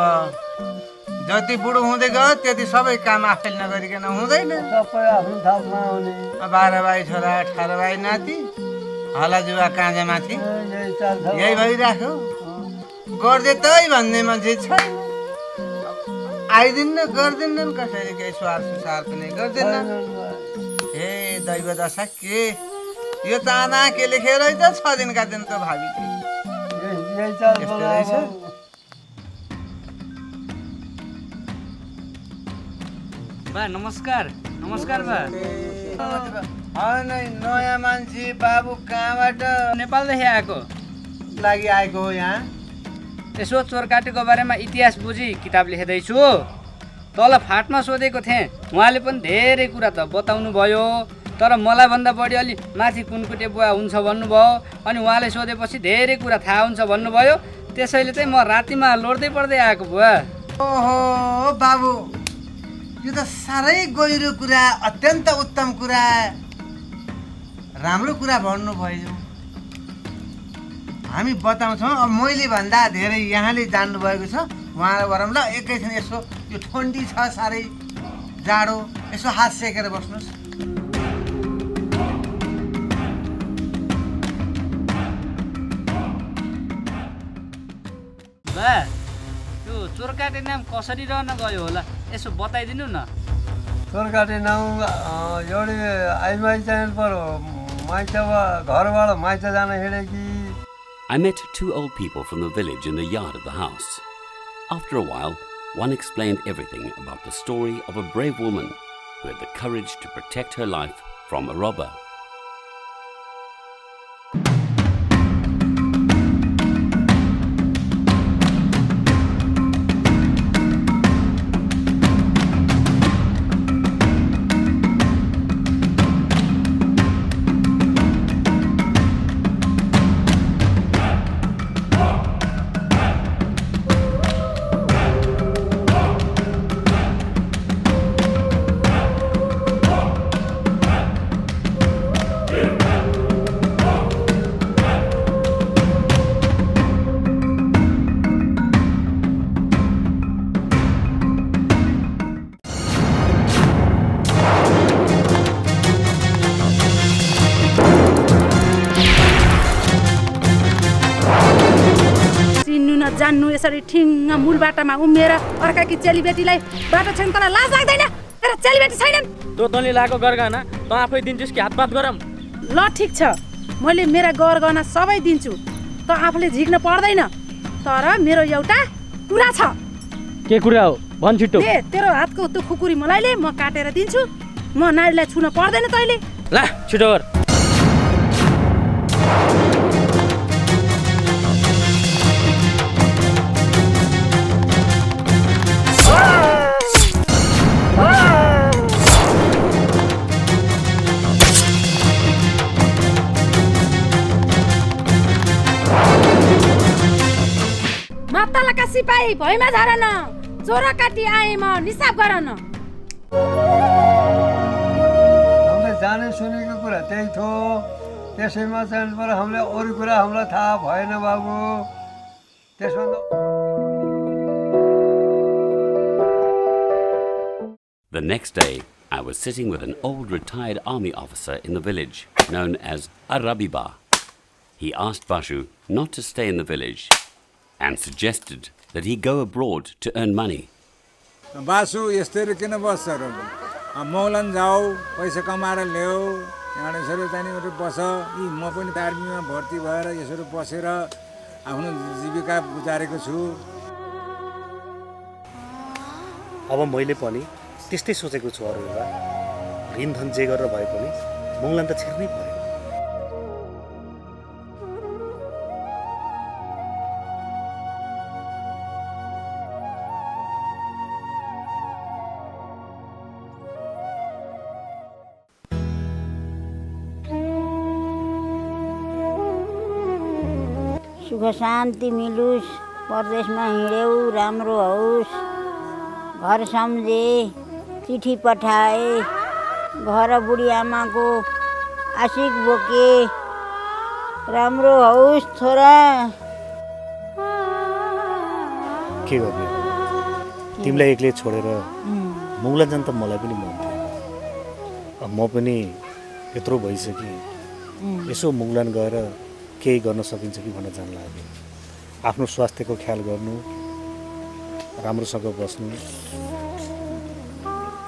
जति बुढो हुँदै गयो त्यति सबै काम आफैले नगरिकन हुँदैन सबै आफ्नो ठाउँमा आउने 12 भाइ छोरा 18 भाइ नाति हला जुवा काँझा माथि यही भइराख्यो गर्दै तै भन्ने मान्छे छैन आइदिन्न गर्दैनन् कसैले केही स्वार्थ सुसार पनि गर्दैनन् हे दैव दशा के यो चाना के लेखेको रहेछ 6 दिनका दिन त भावी बा नमस्कार नमस्कार बा नयाँ मान्छे बाबु कहाँबाट नेपालदेखि आएको लागि आएको हो यहाँ यसो चोरकाटेको बारेमा इतिहास बुझी किताब लेख्दैछु तल फाटमा सोधेको थिएँ उहाँले पनि धेरै कुरा त बताउनु भयो तर मलाई भन्दा बढी अलि माथि कुनकुटे बुवा हुन्छ भन्नुभयो अनि उहाँले सोधेपछि धेरै कुरा थाहा हुन्छ भन्नुभयो त्यसैले चाहिँ म रातिमा लोड्दै पर्दै आएको बुवा ओहो बाबु यो त साह्रै गहिरो कुरा अत्यन्त उत्तम कुरा राम्रो कुरा भन्नुभयो हामी बताउँछौँ अब मैले भन्दा धेरै यहाँले जान्नुभएको छ उहाँलाई गरौँ ल एकैछिन यसो यो ठन्डी छ साह्रै जाडो यसो हात सेकेर बस्नुहोस् बा त्यो चोरकाटे नाम कसरी रहन गयो होला यसो बताइदिनु न चोरकाटे नाम एउटै आइमाई च्यानल पर माइत घरबाट माइत जान हिँडेकी I met 2 old people from the village in the yard of the house. After a while, one explained everything about the story of a brave woman who had the courage to protect her life from a robber. जान्नु यसरी ठिङ्ग मूल बाटामा उमेर अर्काकी चेलीबेटीलाई बाटो छैन तँलाई लाज लाग्दैन तेरो चेलीबेटी छैनन् तँ तँले लाएको गरगहना तँ आफै दिन्छस् कि हातपात गरम ल ठिक छ मैले मेरा गरगहना सबै दिन्छु तँ आफूले झिक्न पर्दैन तर मेरो एउटा कुरा छ के कुरा हो भन छिटो ए तेरो हातको त्यो खुकुरी मलाई ले म काटेर दिन्छु म नारीलाई छुन पर्दैन तैले ला छिटो गर मातालका सिपाही भैमा झरन चोरा काटी आए म निसाब गरन हामीले जाने सुनेको कुरा त्यही थियो त्यसैमा चाहिँ पर हामीले अरू कुरा हामीलाई थाहा भएन बाबु त्यसमा The next day, I was sitting with an old retired army officer in the village known as a Rabiba. he asked Bashu not to stay in the village and suggested that he go abroad to earn money. Basu यस्तै किन बस्छ र मौलन जाऊ पैसा कमाएर ल्याऊ त्यहाँबाट यसरी चाहिँ बस यी म पनि आर्मीमा भर्ती भएर यसरी बसेर आफ्नो जीविका गुजारेको छु। अब मैले पनि त्यस्तै सोचेको छु अरू बेला ऋण धन जे गरेर भए पनि मौलान त छिर्नै पर्यो। सुख शान्ति मिलोस्, परदेशमा हिँड्यौ राम्रो होस्, घर सम्झे चिठी पठाए, घर बुढी आमाको आशिक बोके, राम्रो होस् छोरा। के गर्ने तिमीलाई एक्लै छोडेर मौला जान त मलाई पनि मन थियो। अब म पनि यत्रो भइसकेँ, यसो मौलान गएर केही गर्न सकिन्छ कि भनेर जान लाग्यो। आफ्नो स्वास्थ्यको ख्याल गर्नु, राम्रोसँग बस्नु।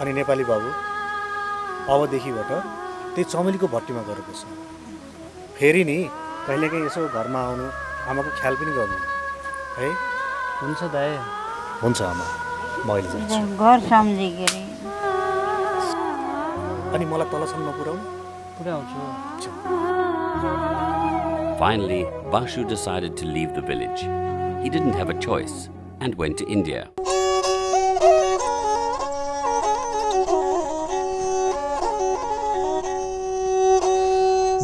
अनि नेपाली बाबु अबदेखिबाट त्यही चमेलीको भट्टीमा गएर बस्नु। फेरि नि कहिलेकाहीँ यसो घरमा आउनु, आमाको ख्याल पनि गर्नु है। हुन्छ दाइ। हुन्छ आमा, म अहिले जान्छु। घर सम्झे के रे। अनि मलाई तलसम्म पुर्याउनु? पुर्याउँछु। Finally, Bashu decided to leave the village. He didn't have a choice and went to India.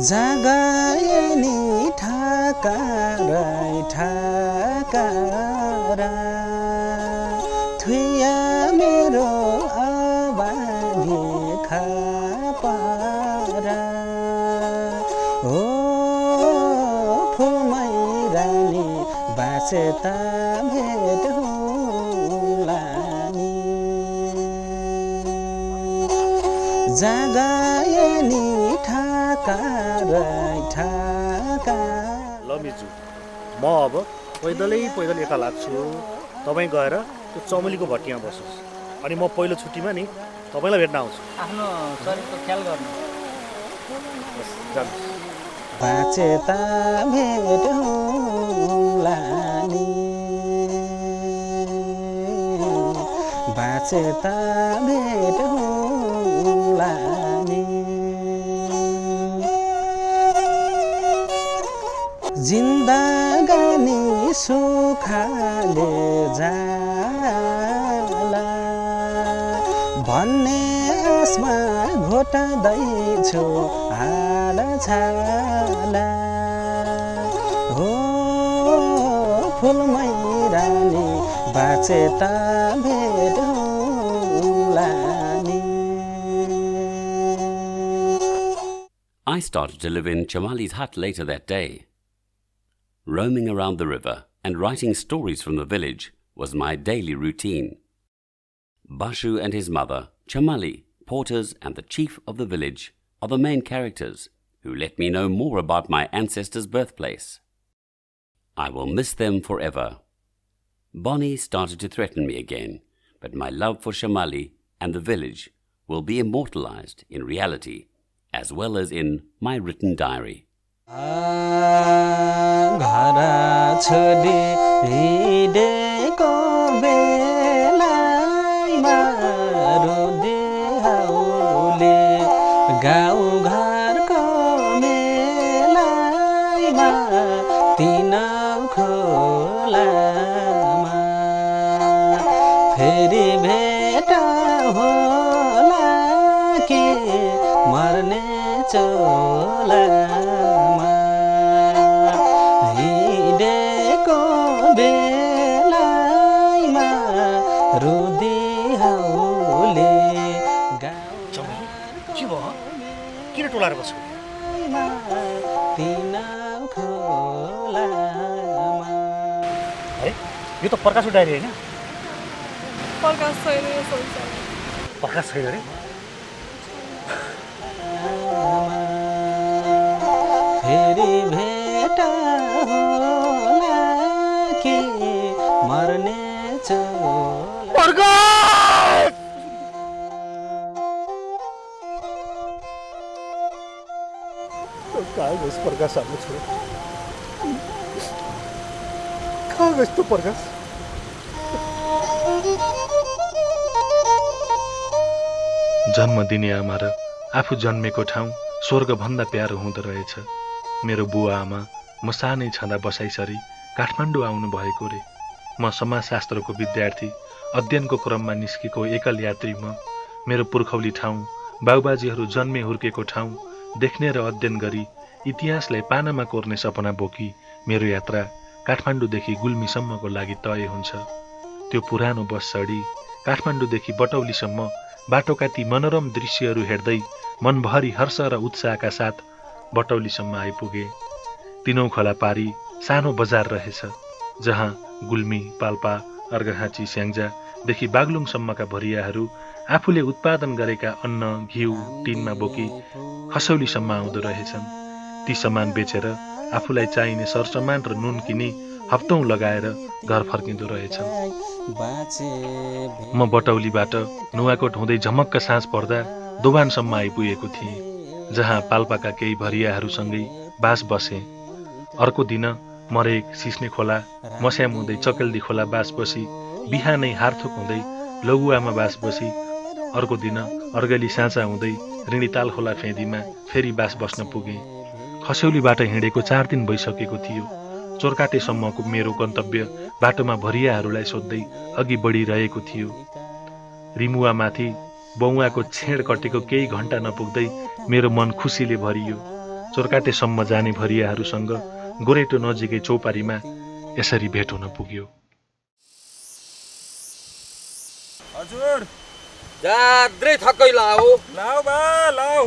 जागायनी ठाकाराई ठाकारा थुया मेरो आबादी खापारा हो फुलमै रानी बाँचेता भेट होला नि जागायनी ठाकाराई ठाका। ल मिजु, म अब पैदलै यता लाग्छु। तपाईँ गएर त्यो चमेलीको भट्टीमा बस्नुहोस्। अनि म पहिलो छुट्टीमा नि तपाईँलाई भेट्न आउँछु। आफ्नो शरीरको ख्याल गर्नु। जानुहोस्। बाँचेता भेट होला नि बाँचेता भेट होला नि जिन्दगानी सुखाले जाला भन्ने आसमा घोटाउँदैछु हाल छाला हो फुलमै रानी बाँचेता भेट होला नि। I started to live in Chamali's hut later that day. Roaming around the river and writing stories from the village was my daily routine. Bashu and his mother, Chamali, porters and the chief of the village are the main characters who let me know more about my ancestors' birthplace. I will miss them forever. Bonnie started to threaten me again, but my love for Chamali and the village will be immortalized in reality as well as in my written diary. घर छोडी हिँडेको बेलामा रुदेहाउले गाउँ घरको मेलामा तीन खोलामा फेरि भेट होला कि मर्ने चोलामा हिँडेको बेलामा रुदेहाउले चमेली के भयो किन टोलाएर बस्छौ? अरे यो त प्रकाशको डायरी होइन? प्रकाश छैन यो संसार। प्रकाश छैन रे? फेरि भेट भेट होला के मर्ने छु कागज प्रकाश आफ्नो छोरा कागज त प्रकाश जन्म दिने आमा र आफू जन्मेको ठाउँ स्वर्गभन्दा प्यारो हुँदो रहेछ। मेरो बुवा आमा म सानै छँदा बसाइसरी काठमाडौँ आउनु भएको रे। म समाजशास्त्रको विद्यार्थी अध्ययनको क्रममा निस्केको एकल यात्री म मेरो पुर्खौली ठाउँ बाबुबाजीहरू जन्मे हुर्केको ठाउँ देख्ने र अध्ययन गरी इतिहासलाई पानामा कोर्ने सपना बोकी मेरो यात्रा काठमाडौँदेखि गुल्मीसम्मको लागि तय हुन्छ। त्यो पुरानो बस चढी काठमाडौँदेखि बटौलीसम्म बाटोका ती मनोरम दृश्यहरू हेर्दै मनभरि हर्ष र उत्साहका साथ बटौलीसम्म आइपुगे। तीनौं खोला पारी सानो बजार रहेछ जहाँ गुल्मी, पाल्पा, अर्घाखाँची, स्याङ्जादेखि बागलुङसम्मका भरियाहरू आफूले उत्पादन गरेका अन्न, घिउ टिनमा बोकी खसौलीसम्म आउँदो रहेछन्। ती सामान बेचेर आफूलाई चाहिने सरसामान र नुन किनी हप्तौं लगाएर घर फर्किँदो रहेछन्। म बटौलीबाट नुवाकोट हुँदै झमक्क साँझ पर्दा दोभानसम्म आइपुगेको थिएँ जहाँ पाल्पाका केही भरियाहरूसँगै बास बसे। अर्को दिन मरेक, सिस्ने खोला, मस्याम हुँदै चकेल्दी खोला बास बसी बिहानै हारथोक हुँदै लघुवामा बास बसी अर्को दिन अर्गली साँचा हुँदै ऋणीताल खोला फेदीमा फेरि बास बस्न पुगे। खस्यौलीबाट हिँडेको 4 दिन भइसकेको थियो। चोरकाटेसम्मको मेरो गन्तव्य बाटोमा भरियाहरूलाई सोध्दै अघि बढिरहेको थियो। रिमुवामाथि बौवाको छेड कटेको केही घण्टा नपुग्दै मेरो मन खुसीले भरियो। चोरकाटेसम्म जाने भरियाहरूसँग गोरेटो नजिकै चौपारीमा यसरी भेट हुन पुग्यो। हजुर जाद्रै थकै लाऊ लाऊ बा लाऊ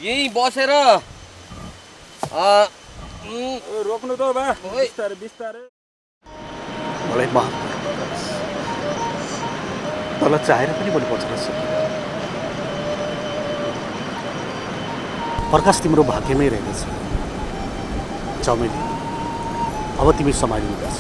यही बसेर रोक्नु त बा बिस्तारै बिस्तारै मलाई माफ गर्नुहोस्। तल चाहेर पनि मैले बचाउन सकिनँ। प्रकाश तिम्रो भाग्यमै रहेछ चमेली। अब तिमी सम्हालिनुपर्छ।